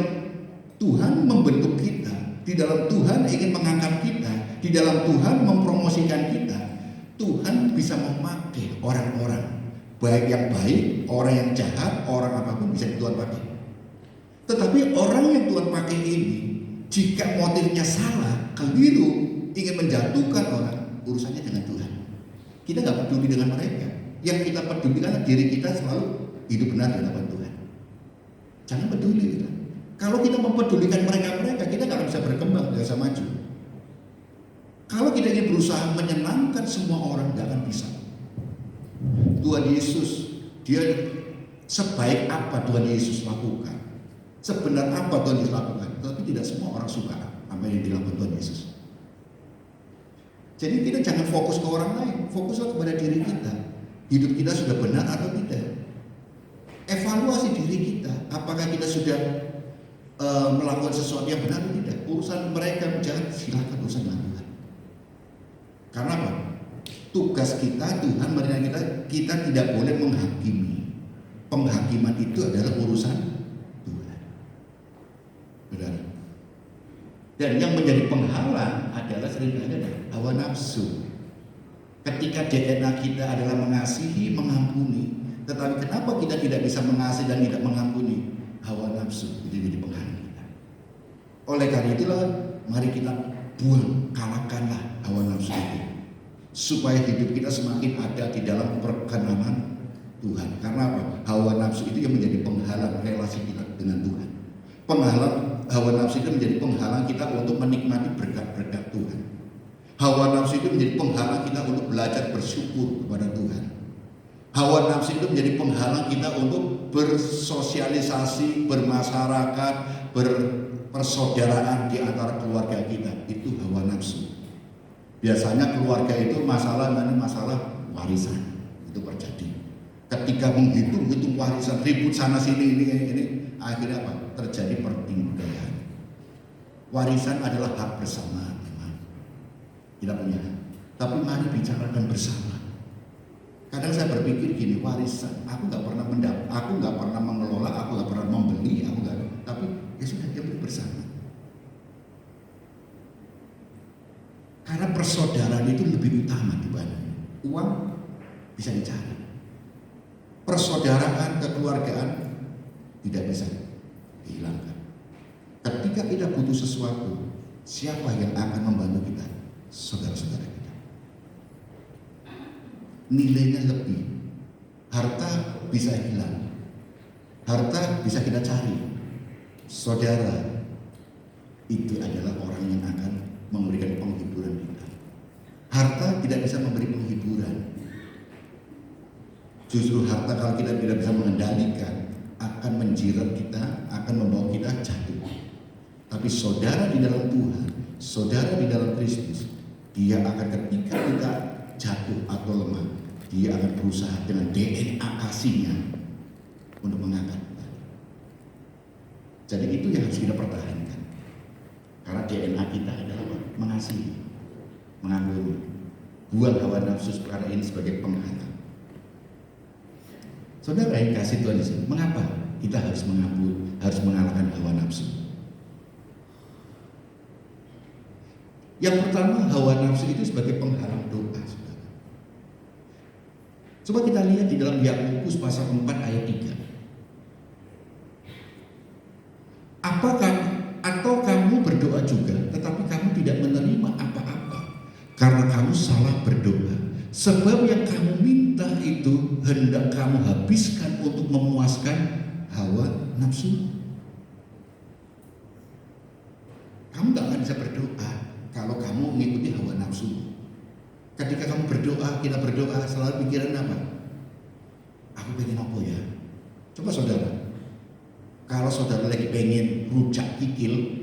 Tuhan membentuk kita, di dalam Tuhan ingin mengangkat kita, di dalam Tuhan mempromosikan kita. Tuhan bisa memakai orang-orang, baik yang baik, orang yang jahat, orang apapun bisa Tuhan pakai. Tetapi orang yang Tuhan pakai ini, jika motifnya salah, keliru, ingin menjatuhkan orang, urusannya dengan Tuhan. Kita nggak peduli dengan mereka. Yang kita peduli karena diri kita selalu hidup benar di hadapan Tuhan. Jangan peduli kita. Kalau kita mempedulikan mereka, kita nggak akan bisa berkembang, nggak bisa maju. Kalau kita ingin berusaha menyenangkan semua orang, nggak akan bisa. Tuhan Yesus, dia sebaik apa Tuhan Yesus lakukan, sebenar apa Tuhan Yesus lakukan, tapi tidak semua orang suka apa yang dilakukan Tuhan Yesus. Jadi kita jangan fokus ke orang lain, fokuslah kepada diri kita. Hidup kita sudah benar atau tidak? Evaluasi diri kita, apakah kita sudah melakukan sesuatu yang benar atau tidak? Urusan mereka jangan, silakan urusan Tuhan. Karena apa? Tugas kita, Tuhan meringankan kita tidak boleh menghakimi. Penghakiman itu adalah urusan Tuhan. Benar. Dan yang menjadi penghalang adalah seringkali adalah hawa nafsu. Ketika DNA kita adalah mengasihi, mengampuni, tetapi kenapa kita tidak bisa mengasihi dan tidak mengampuni? Hawa nafsu itu jadi penghalang kita. Oleh karena itulah, mari kita buang, kalahkanlah hawa nafsu itu, supaya hidup kita semakin ada di dalam perkenanan Tuhan. Karena apa? Hawa nafsu itu yang menjadi penghalang relasi kita dengan Tuhan. Penghalang Hawa nafsu itu menjadi penghalang kita untuk menikmati berkat-berkat Tuhan. Hawa nafsu itu menjadi penghalang kita untuk belajar bersyukur kepada Tuhan. Hawa nafsu itu menjadi penghalang kita untuk bersosialisasi, bermasyarakat, persaudaraan di antara keluarga kita. Itu hawa nafsu. Biasanya keluarga itu masalah warisan itu terjadi. Ketika menghitung warisan, ribut sana sini ini, akhirnya apa? Terjadi pertikaian. Warisan adalah hak bersama, memang tidak punya. Tapi mari bicarakan bersama. Kadang saya berpikir gini, warisan, aku nggak pernah aku nggak pernah mengelola, aku nggak pernah membeli, aku nggak. Tapi ya sudah, dia beli bersama. Karena persaudaraan itu lebih utama dibanding uang bisa dicari. Persaudaraan, kekeluargaan tidak bisa dihilangkan. Ketika kita butuh sesuatu, siapa yang akan membantu kita? Saudara-saudara kita. Nilainya lebih. Harta bisa hilang. Harta bisa kita cari. Saudara itu adalah orang yang akan memberikan penghiburan kita. Harta tidak bisa memberi penghiburan. Justru harta kalau kita tidak bisa mengendalikan akan menjirat kita, akan membawa kita jatuh. Tapi saudara di dalam Tuhan, saudara di dalam Kristus, dia akan ketika kita jatuh atau lemah, dia akan berusaha dengan DNA kasihnya untuk mengangkat kita. Jadi itu yang harus kita pertahankan. Karena DNA kita adalah mengasihi, mengampuni, buang hawa nafsu perkara ini sebagai penghalang. Saudara yang kasih Tuhan Yesus, mengapa kita harus mengampuni, harus mengalahkan hawa nafsu? Yang pertama, hawa nafsu itu sebagai penghalang doa, saudara. Coba kita lihat di dalam Yakobus pasal 4 ayat 3. Apakah atau kamu berdoa juga, tetapi kamu tidak menerima apa-apa karena kamu salah berdoa. Sebab yang kamu minta itu hendak kamu habiskan untuk memuaskan hawa nafsu. Kamu gak akan bisa berdoa kalau kamu mengikuti hawa nafsu. Ketika kamu berdoa, kita berdoa selalu pikiran apa? Aku pengen apa ya? Coba saudara, kalau saudara lagi pengen rujak kikil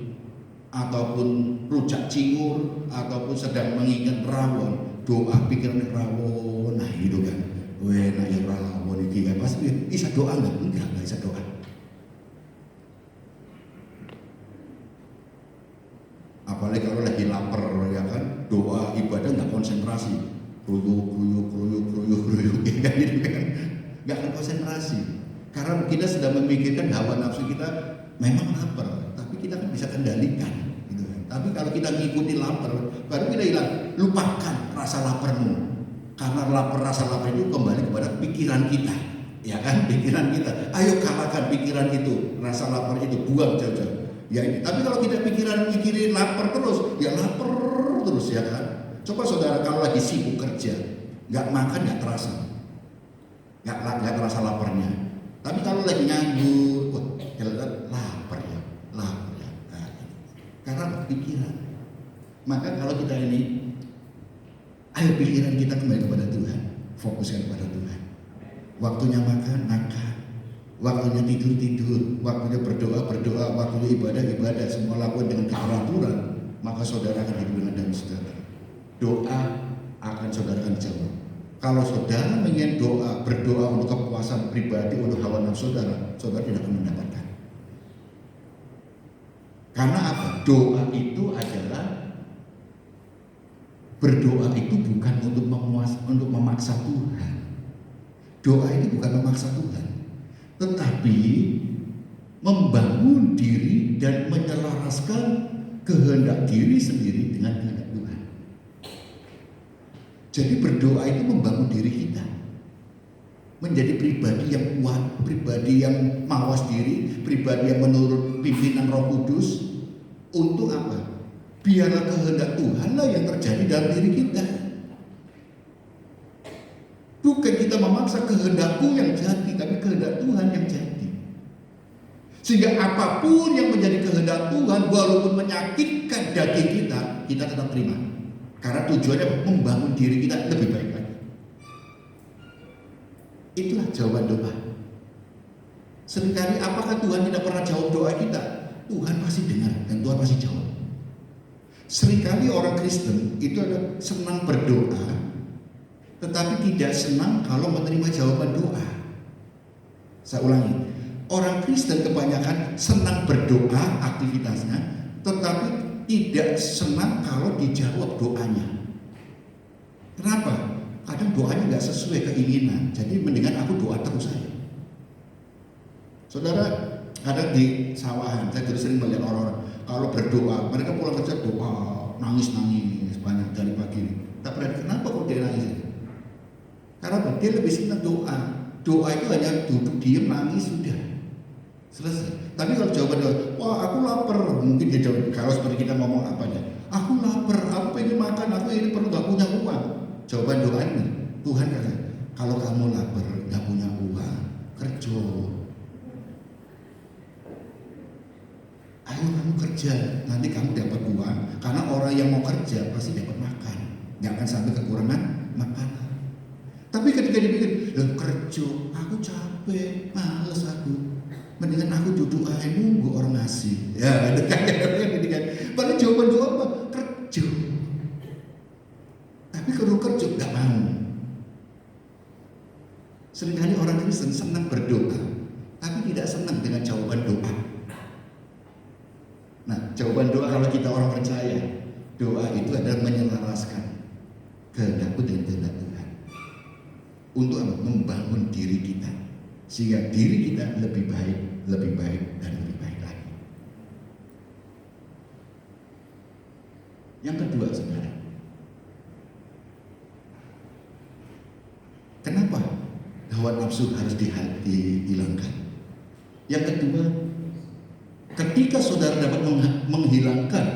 ataupun rujak cingur ataupun sedang mengingat rawon, doa pikiran rawon, nah itu kan, nah ya rawon ini kan pasti bisa doa enggak bisa doa. Apalagi kalau lagi lapar ya kan, doa ibadah nggak konsentrasi, kruyuk ya kan, gitu kan, nggak akan konsentrasi. Karena kita sedang memikirkan hawa nafsu kita memang lapar, tapi kita kan bisa kendalikan. Gitu kan. Tapi kalau kita ngikuti lapar, baru kita hilang, lupakan rasa laparmu. Karena rasa lapar itu kembali kepada pikiran kita, ya kan, pikiran kita. Ayo kalahkan pikiran itu, rasa lapar itu, buang jauh-jauh. Ya ini. Tapi kalau kita mikirin lapar terus, ya lapar terus ya kan. Coba saudara kalau lagi sibuk kerja, nggak makan nggak terasa, nggak terasa laparnya. Tapi kalau lagi nganggur, wah, lapar ya. Nah, karena pikiran. Maka kalau kita ini, ayo pikiran kita kembali kepada Tuhan, fokuskan kepada Tuhan. Waktunya makan, waktunya tidur, waktunya berdoa, waktunya ibadah, semua lakukan dengan keteraturan. Maka saudara akan hidup dengan damai sejahtera. Doa akan saudara akan jawab. Kalau saudara ingin berdoa untuk kepuasan pribadi, untuk hawa nafsu saudara tidak akan mendapatkan. Karena apa? Doa itu adalah berdoa itu bukan untuk memaksa Tuhan. Doa itu bukan memaksa Tuhan, tetapi membangun diri dan menyelaraskan kehendak diri sendiri dengan kehendak Tuhan. Jadi berdoa itu membangun diri kita menjadi pribadi yang kuat, pribadi yang mawas diri, pribadi yang menurut pimpinan Roh Kudus. Untuk apa? Biarlah kehendak Tuhanlah yang terjadi dalam diri kita. Bukan kita memaksa kehendakku yang jadi, tapi kehendak Tuhan yang jadi. Sehingga apapun yang menjadi kehendak Tuhan, walaupun menyakitkan daging kita, kita tetap terima. Karena tujuannya membangun diri kita lebih baik lagi. Itulah jawaban doa. Seringkali apakah Tuhan tidak pernah jawab doa kita? Tuhan pasti dengar dan Tuhan pasti jawab. Seringkali orang Kristen itu ada senang berdoa, tetapi tidak senang kalau menerima jawaban doa. Saya ulangi. Orang Kristen kebanyakan senang berdoa aktivitasnya, tetapi tidak senang kalau dijawab doanya. Kenapa? Kadang doanya nggak sesuai keinginan, jadi mendingan aku doa terus saja. Saudara, ada di sawahan, saya terus sering melihat orang-orang kalau berdoa, mereka pulang kerja doa, nangis-nangis banyak dari pagi. Tak pernah, kenapa kok dia nangis? Karena dia lebih senang doa. Doa itu hanya duduk diam nangis sudah. Selesai. Tapi kalau jawaban doa, wah aku lapar, mungkin dia jawab, kalau seperti kita ngomong apa ya, aku lapar, aku pengen makan, aku ini perlu gak punya uang. Jawaban doa ini, Tuhan kata, kalau kamu lapar, gak punya uang, kerja. Ayo kamu kerja, nanti kamu dapat uang. Karena orang yang mau kerja pasti dapat makan, gak akan sampai kekurangan makanan. Tapi ketika dipikir, kerja, aku capek, males aku. Mendingan aku duduk aja nunggu orang ngasih. Ya, padahal jawaban doa apa? Kerja. Tapi kalau kerja nggak mau. Seringkali orang Kristen senang berdoa, tapi tidak senang dengan jawaban doa. Nah, jawaban doa kalau kita orang percaya, doa itu adalah menyelaraskan kehendakku dengan kehendak Tuhan. Untuk apa? Membangun diri kita. Sehingga diri kita lebih baik, dan lebih baik lagi. Yang kedua, saudara, kenapa hawa nafsu harus dihilangkan? Yang kedua, ketika saudara dapat menghilangkan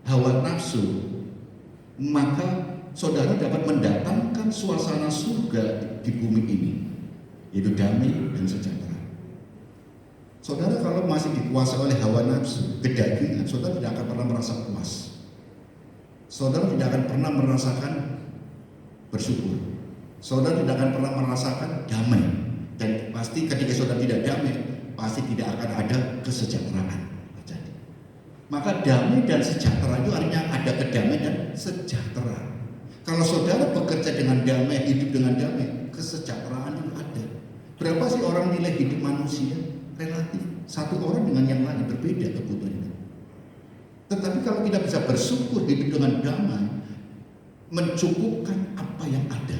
hawa nafsu, maka saudara dapat mendatangkan suasana surga di bumi ini, yaitu damai dan sejahtera. Saudara kalau masih dikuasai oleh hawa nafsu, kedagingan, saudara tidak akan pernah merasa puas. Saudara tidak akan pernah merasakan bersyukur. Saudara tidak akan pernah merasakan damai. Dan pasti ketika saudara tidak damai, pasti tidak akan ada kesejahteraan terjadi. Maka damai dan sejahtera itu artinya ada kedamaian dan sejahtera. Kalau saudara bekerja dengan damai, hidup dengan damai, kesejahteraan itu ada. Berapa sih orang nilai hidup manusia? Relatif. Satu orang dengan yang lain berbeda kebutuhannya. Tetapi kalau kita bisa bersyukur, hidup dengan damai, mencukupkan apa yang ada.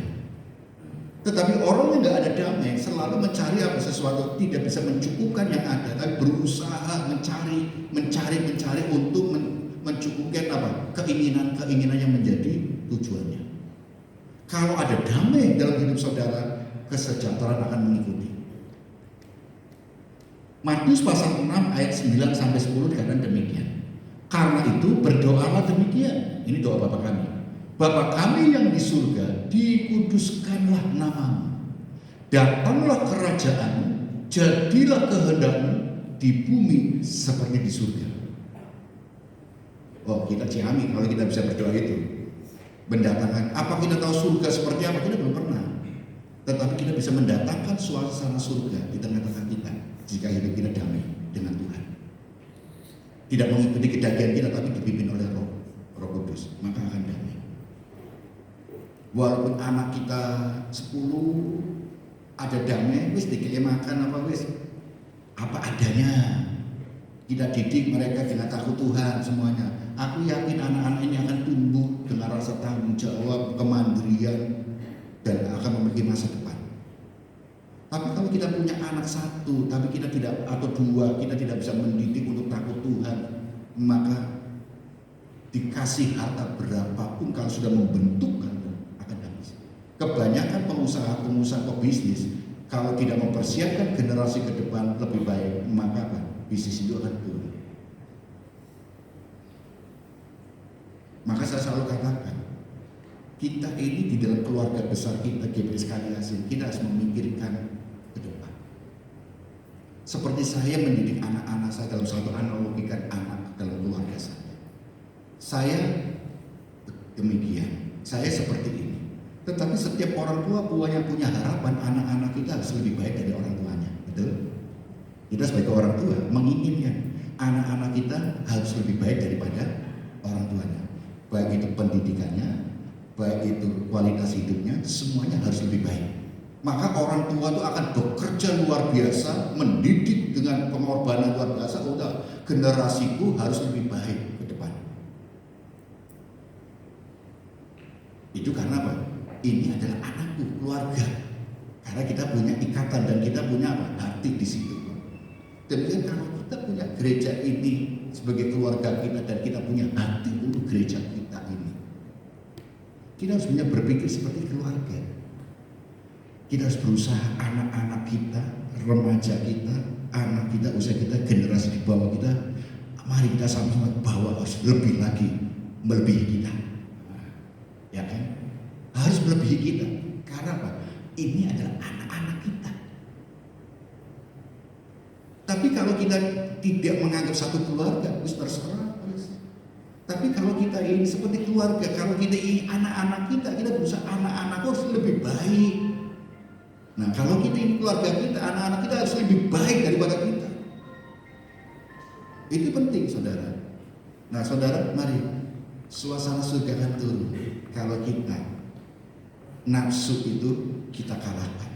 Tetapi orang yang nggak ada damai selalu mencari apa sesuatu, tidak bisa mencukupkan yang ada, tapi berusaha mencari untuk mencukupkan apa? Keinginan yang menjadi tujuannya. Kalau ada damai dalam hidup saudara, kesejahteraan akan mengikuti. Matius pasal 6 ayat 9 sampai 10 dikatakan demikian. Karena itu berdoalah demikian. Ini doa Bapa kami. Bapa kami yang di surga, dikuduskanlah namamu. Datanglah kerajaanmu, jadilah kehendakmu di bumi seperti di surga. Oh, kita Ciami kalau kita bisa berdoa itu. Mendatangkan, apa kita tahu surga seperti apa? Kita belum pernah. Tetapi kita bisa mendatangkan suasana surga di tengah-tengah kita jika hidup kita damai dengan Tuhan. Tidak mengikuti kedagian kita, tapi dipimpin oleh Roh Kudus, maka akan damai. Walaupun anak kita 10 ada damai, wis dikei makan apa wis apa adanya. Kita didik mereka dengan takut Tuhan semuanya. Aku yakin anak-anak ini akan tumbuh dengan rasa tanggung jawab, kemandirian, dan akan memiliki masa depan. Tapi kalau kita punya anak satu, tapi kita tidak, atau dua, kita tidak bisa mendidik untuk takut Tuhan, maka dikasih harta berapapun kalau sudah membentuk akan habis. Kebanyakan pengusaha pebisnis kalau tidak mempersiapkan generasi ke depan lebih baik, maka apa? Bisnis itu akan turun. Maka saya selalu katakan, kita ini di dalam keluarga besar kita, GBI sekali hasil, kita harus memikirkan ke depan. seperti saya mendidik anak-anak saya dalam satu analogikan anak dalam keluarga saya. Saya demikian, saya seperti ini. Tetapi setiap orang tua yang punya harapan anak-anak kita harus lebih baik dari orang tuanya, betul? Kita sebagai orang tua menginginkan anak-anak kita harus lebih baik daripada orang tuanya. Baik itu pendidikannya, baik itu kualitas hidupnya, semuanya harus lebih baik. Maka orang tua itu akan bekerja luar biasa, mendidik dengan pengorbanan luar biasa. Udah, generasiku harus lebih baik ke depan. Itu karena apa? Ini adalah anakku, keluarga. Karena kita punya ikatan dan kita punya apa? Hati di situ. Demikian kalau kita punya gereja ini sebagai keluarga kita dan kita punya hati untuk gereja kita ini, kita harus punya berpikir seperti keluarga. Kita harus berusaha anak-anak kita, remaja kita, anak kita, usia kita, generasi di bawah kita, mari kita sama-sama bawa harus lebih lagi, melebihi kita, ya kan? Harus melebihi kita. Karena apa? Ini adalah anak-anak kita. Tapi kalau kita tidak menganggap satu keluarga, harus terserah. Tapi kalau kita ini seperti keluarga, kalau kita ini anak-anak kita berusaha anak-anak harus lebih baik. Nah, kalau kita ini keluarga kita, anak-anak kita harus lebih baik daripada kita. Itu penting, saudara. Nah, saudara, mari suasana surga akan turun kalau kita nafsu itu kita kalahkan.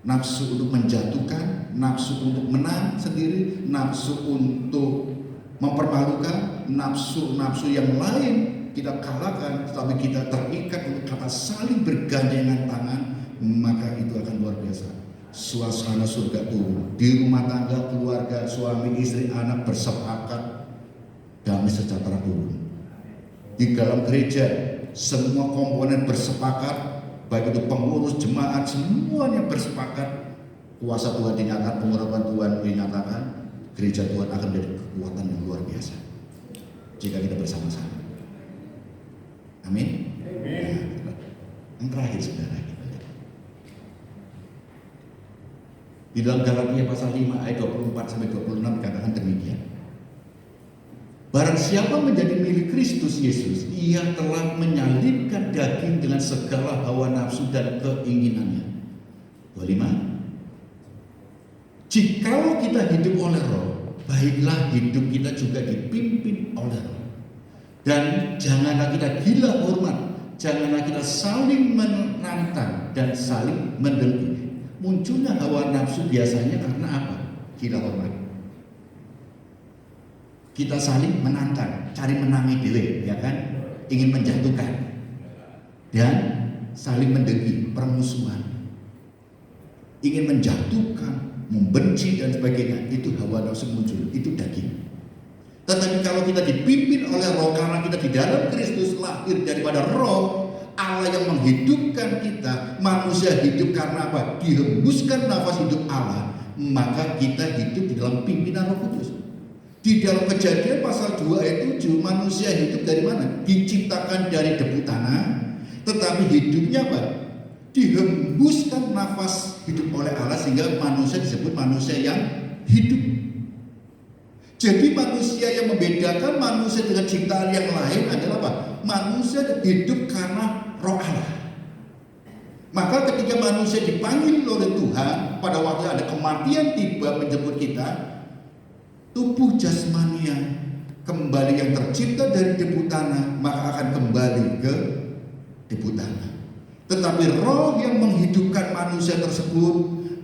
Nafsu untuk menjatuhkan, nafsu untuk menang sendiri, nafsu untuk mempermalukan, nafsu-nafsu yang lain kita kalahkan, tetapi kita terikat untuk kata saling bergandengan tangan, maka itu akan luar biasa. Suasana surga turun di rumah tangga, keluarga, suami, istri, anak bersepakat, damai sejahtera turun. Di dalam gereja semua komponen bersepakat, baik itu pengurus, jemaat, semuanya bersepakat. Kuasa Tuhan dinyatakan, pengurapan Tuhan dinyatakan, gereja Tuhan akan menjadi kekuatan yang luar biasa jika kita bersama-sama. Amin. Nah, yang terakhir, saudara, kita lihat di dalam Galatia pasal 5 ayat 24 sampai 26 dikatakan demikian. Barang siapa menjadi milik Kristus Yesus, ia telah menyalibkan daging dengan segala hawa nafsu dan keinginannya. 25. Jikalau kita hidup oleh Roh, baiklah hidup kita juga dipimpin oleh Roh. Dan janganlah kita gila hormat, janganlah kita saling menantang dan saling mendengki. Munculnya hawa nafsu biasanya karena apa? Gila hormat. Kita saling menantang, cari menangi diri, ya kan? Ingin menjatuhkan dan saling mendengki, permusuhan, ingin menjatuhkan, membenci dan sebagainya. Itu hawa nafsu muncul, itu daging. Tetapi kalau kita dipimpin oleh Roh, karena kita di dalam Kristus, lahir daripada Roh Allah yang menghidupkan kita, manusia hidup karena apa? Dihembuskan nafas hidup Allah, maka kita hidup di dalam pimpinan Roh Kudus. Di dalam Kejadian pasal 2 ayat 7, manusia hidup dari mana? Diciptakan dari debu tanah, tetapi hidupnya apa? Dihembuskan nafas hidup oleh Allah sehingga manusia disebut manusia yang hidup. Jadi manusia yang membedakan manusia dengan ciptaan yang lain adalah apa? Manusia hidup karena Roh Allah. Maka ketika manusia dipanggil oleh Tuhan, pada waktu ada kematian tiba menjemput kita, tubuh jasmania kembali yang tercipta dari debu tanah, maka akan kembali ke debu tanah. Tetapi roh yang menghidupkan manusia tersebut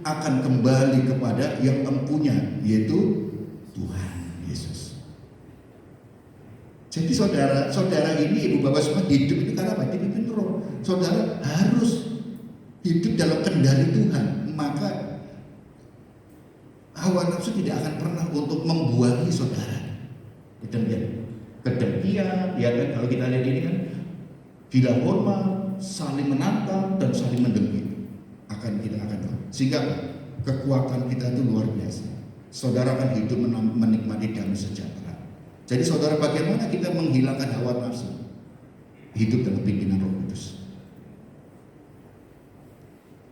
akan kembali kepada yang empunya, yaitu Tuhan Yesus. Jadi saudara ini, ibu bapak semua hidup itu karena apa? Dipimpin roh. Saudara harus hidup dalam kendali Tuhan, maka hawa nafsu tidak akan pernah untuk membuangi saudara. Kedengkian, ya kan? Kalau kita lihat ini kan, gila hormat, saling menantang dan saling mendengki kita akan tahu. Sehingga kekuatan kita itu luar biasa. Saudara akan hidup menikmati damai sejahtera. Jadi saudara, bagaimana kita menghilangkan hawa nafsu? Hidup dalam pimpinan Roh Kudus.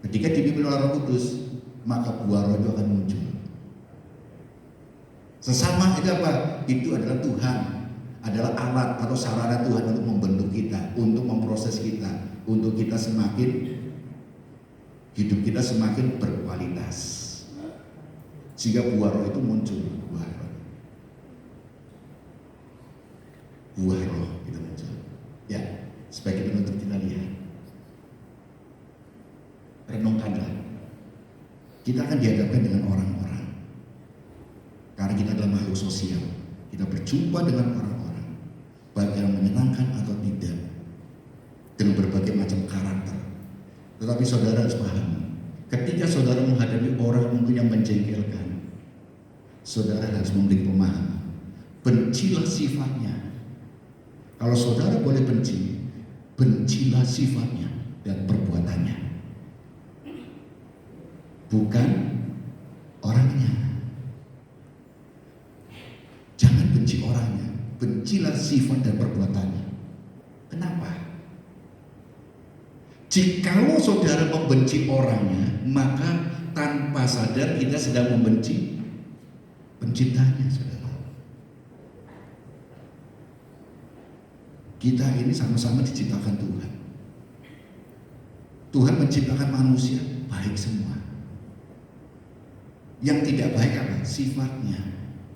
Ketika dipimpin oleh Roh Kudus, maka buah roh itu akan muncul. Sesama itu apa? Itu adalah Tuhan, adalah alat atau sarana Tuhan untuk membentuk kita, untuk memproses kita, untuk kita semakin hidup kita semakin berkualitas, sehingga buah roh itu muncul, buah roh itu muncul. Ya, sebagai penutup kita lihat, renungkanlah. Kita akan dihadapkan dengan orang-orang, karena kita adalah makhluk sosial. Kita berjumpa dengan orang-orang, baik yang menyenangkan atau tidak, dengan berbagai macam karakter. Tetapi saudara harus paham, ketika saudara menghadapi orang mungkin yang menjengkelkan, saudara harus memiliki pemahaman. Bencilah sifatnya. Kalau saudara boleh benci, bencilah sifatnya dan perbuatannya, bukan orangnya. Jangan benci orangnya, bencilah sifat dan perbuatannya. Kenapa? Jikalau saudara membenci orangnya, maka tanpa sadar kita sedang membenci penciptanya, saudara. Kita ini sama-sama diciptakan Tuhan. Tuhan menciptakan manusia baik semua. Yang tidak baik apa? Sifatnya,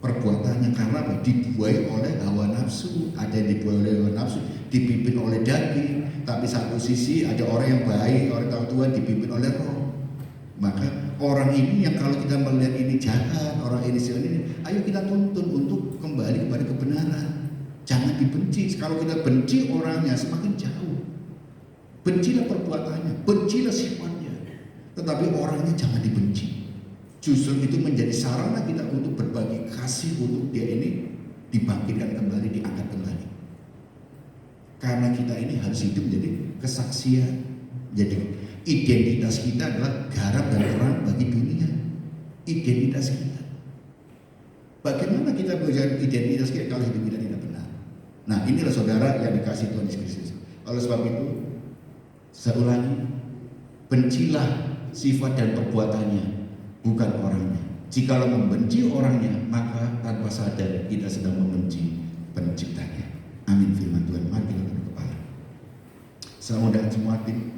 perbuatannya. Karena apa? Dibuai oleh hawa nafsu. Ada yang dibuai oleh hawa nafsu, dipimpin oleh daging. Tapi satu sisi ada orang yang baik, orang tahu Tuhan, dipimpin oleh roh. Maka orang ini yang kalau kita melihat ini jahat, orang ini ayo kita tuntun untuk kembali kepada kebenaran. Jangan dibenci. Kalau kita benci orangnya, semakin jauh. Bencilah perbuatannya, bencilah sifatnya, tetapi orangnya jangan dibenci. Justru itu menjadi sarana kita untuk berbagi kasih untuk dia ini dibangkitkan kembali, diangkat kembali. Karena kita ini harus hidup menjadi kesaksian. Jadi identitas kita adalah garam dan terang bagi dunia. Identitas kita. Bagaimana kita belajar identitas kita kalau hidup kita tidak benar? Nah, inilah saudara yang dikasih Tuhan Yesus Kristus. Oleh sebab itu, saya ulangi, bencilah sifat dan perbuatannya, bukan orangnya. Jikalau membenci orangnya, maka tanpa sadar kita sedang membenci penciptanya. Amin firman Tuhan. Mari kita tunduk kepala. Saya undang semua tim.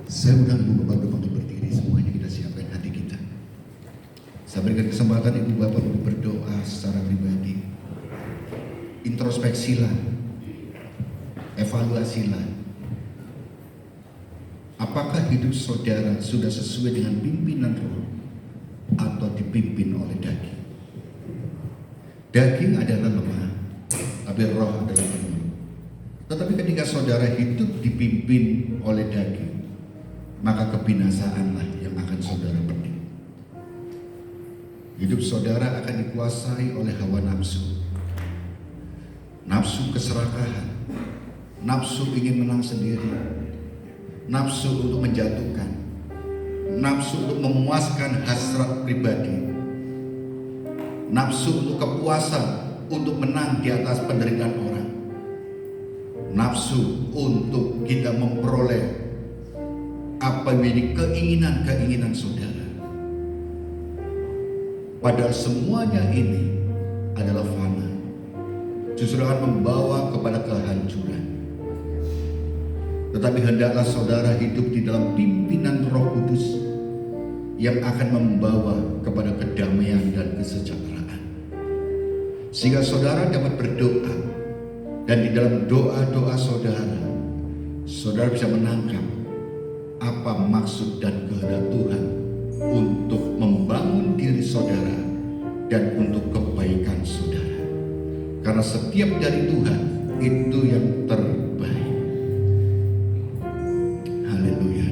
Saya undang Ibu Bapak untuk berdiri, semuanya kita siapkan hati kita. Saya berikan kesempatan Ibu Bapak untuk berdoa secara pribadi. Introspeksilah, evaluasilah. Apakah hidup saudara sudah sesuai dengan pimpinan roh atau dipimpin oleh daging? Daging adalah lemah, tapi roh adalah penuh. Tetapi ketika saudara hidup dipimpin oleh daging, maka kebinasaanlah yang akan saudara petik. Hidup saudara akan dikuasai oleh hawa nafsu, nafsu keserakahan, nafsu ingin menang sendiri, nafsu untuk menjatuhkan, nafsu untuk memuaskan hasrat pribadi, nafsu untuk kepuasan, untuk menang di atas penderitaan orang, nafsu untuk kita memperoleh apa menjadi keinginan-keinginan saudara. Padahal semuanya ini adalah fana, justru akan membawa kepada kehancuran. Tetapi hendaklah saudara hidup di dalam pimpinan Roh Kudus yang akan membawa kepada kedamaian dan kesejahteraan, sehingga saudara dapat berdoa, dan di dalam doa-doa saudara, saudara bisa menangkap apa maksud dan kehendak Tuhan untuk membangun diri saudara dan untuk kebaikan saudara. Karena setiap dari Tuhan itu yang terbaik. Haleluya.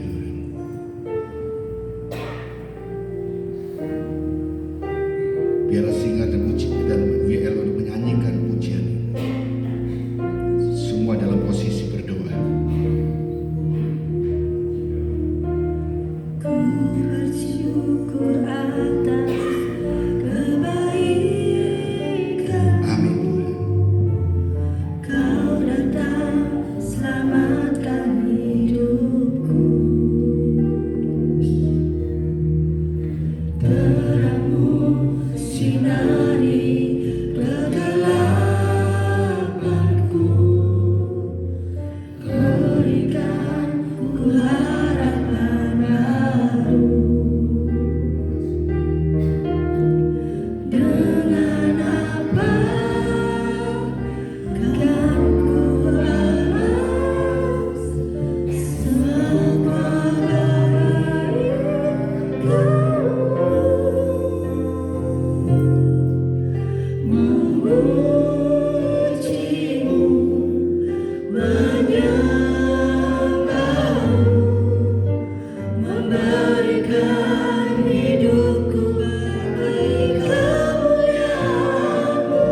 Biarlah Singa dan WL untuk menyanyikan pujian ini. Semua dalam posisi berdoa. Ku bersyukur atas kebaikan. Amin Tuhan. Kau datang selamatkan hidupku. Terangmu sinari kegelapanku. Berikan ku harapan baru. Dengan apa kan ku balas semua kebaikanmu? Memujimu, menyembahmu, memberikan hidupku bagi kemuliaan-Mu,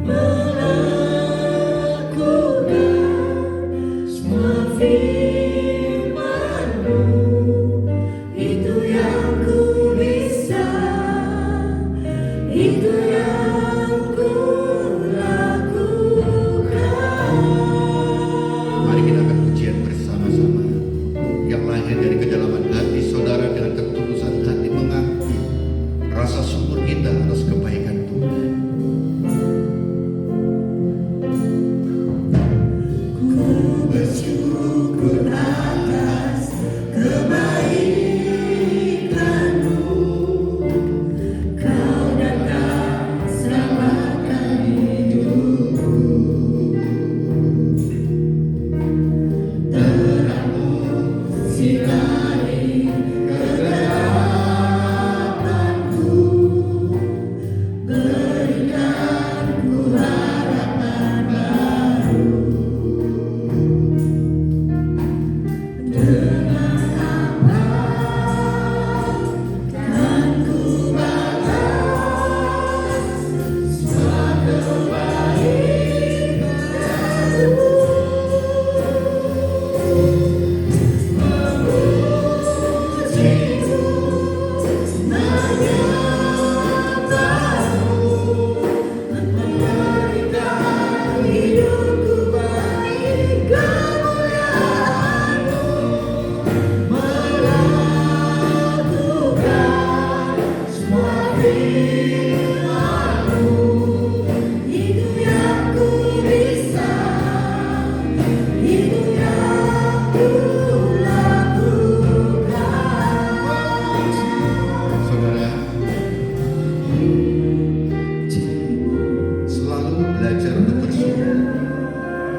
melakukan semua firman-Mu. Itu yang ku bisa, itu yang ku lakukan. Mari kita akan pujian bersama-sama yang lahir dari kedalaman hati saudara dengan ketulusan hati mengakui rasa syukur kita atas kebaikan Tuhan. Ku bersyukur atas kebaikan-Mu. Kau datang selamatkan hidupku. Terangmu sinari kegelapanku. Berikan ku harapan baru. Dengan apa kan ku balas semua kebaikan-Mu? Memujimu, menyembahmu, memberikan hidupku bagi kemuliaan-Mu, melakukan semua firman-Mu. Itu yang ku bisa, itu yang ku lakukan. Saudara, selalu belajar untuk bersyukur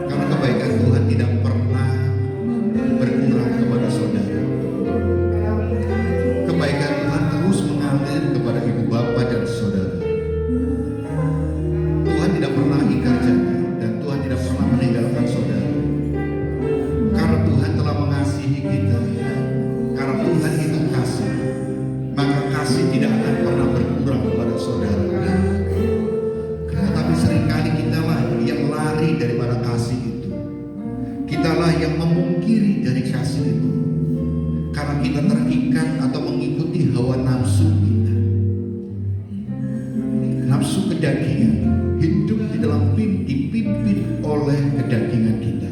karena kebaikan Tuhan tidak pernah berkurang kepada saudara. Kebaikan Tuhan terus mengalir kepada ibu bapa dan saudara. Tuhan tidak pernah ingkar janji dan Tuhan tidak pernah meninggalkan saudara. Karena Tuhan telah mengasihi kita, karena Tuhan itu kasih, maka kasih tidak akan pernah berkurang kepada saudara. Tetapi seringkali kitalah yang lari daripada kasih itu. Kitalah yang memungkiri dari kasih itu. Karena kita terikat atau mengikuti hawa nafsu kita. Nafsu kedagingan hidup di dalam dipimpin oleh kedagingan kita.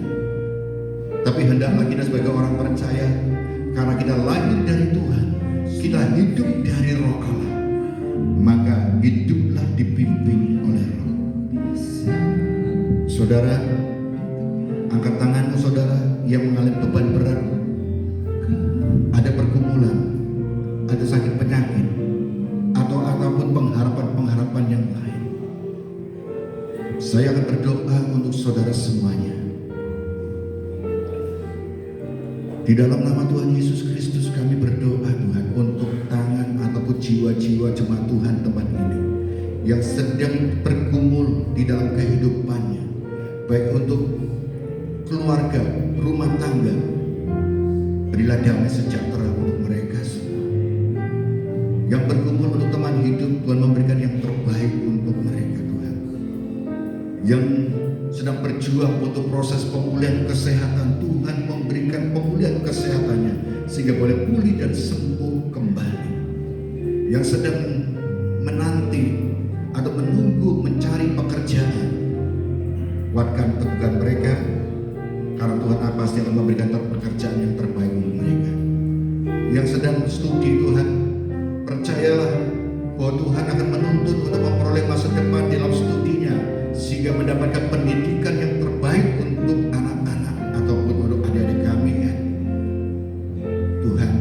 Tapi hendaklah kita sebagai orang percaya, karena kita lahir dari Tuhan, kita hidup dari Roh Allah, maka hiduplah dipimpin oleh Roh. Saudara, angkat tanganmu saudara yang mengalami beban berat, ada pergumulan, ada sakit penyakit, ataupun pengharapan yang lain. Saya akan berdoa untuk saudara semuanya. Di dalam nama Tuhan Yesus Kristus kami berdoa Tuhan untuk tangan ataupun jiwa-jiwa jemaat Tuhan tempat ini yang sedang bergumul di dalam kehidupannya, baik untuk keluarga, rumah tangga. Berilah damai sejahtera untuk mereka semua. Yang bergumul untuk teman hidup Tuhan memberikan yang terbaik untuk mereka Tuhan. Yang sedang berjuang untuk proses pemulihan kesehatan, Tuhan memberikan pemulihan kesehatannya sehingga boleh pulih dan sembuh kembali. Yang sedang menanti atau menunggu mencari pekerjaan, kuatkan teguhkan mereka, karena Tuhan pasti akan memberikan pekerjaan yang terbaik untuk mereka. Yang sedang studi Tuhan, percayalah bahwa Tuhan akan menuntun untuk memperoleh masa depan dalam studinya sehingga mendapatkan pendidikan yang terbaik untuk anak-anak ataupun untuk adik-adik kami ya. Tuhan,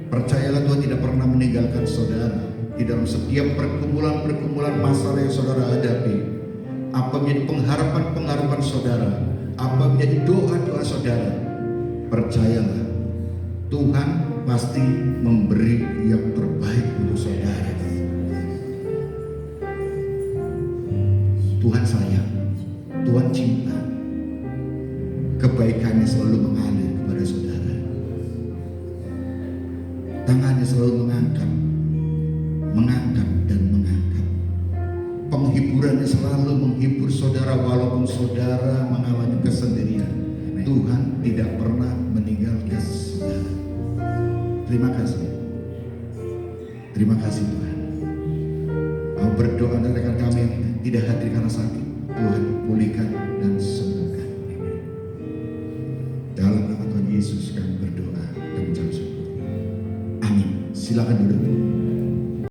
percayalah Tuhan tidak pernah meninggalkan saudara di dalam setiap pergumulan-pergumulan masalah yang saudara hadapi. Apa menjadi pengharapan-pengharapan saudara, apa menjadi doa-doa saudara, percayalah Tuhan pasti memberi yang terbaik untuk saudara. Tuhan sayang, Tuhan cinta, kebaikannya selalu mengalir kepada saudara. Tangannya selalu mengangkat dan mengangkat. Penghiburannya selalu menghibur saudara walaupun saudara mengalami kesendirian. Tuhan tidak pernah meninggalkan saudara. Terima kasih. Terima kasih Tuhan. Mau berdoa untuk rekan kami yang tidak hadir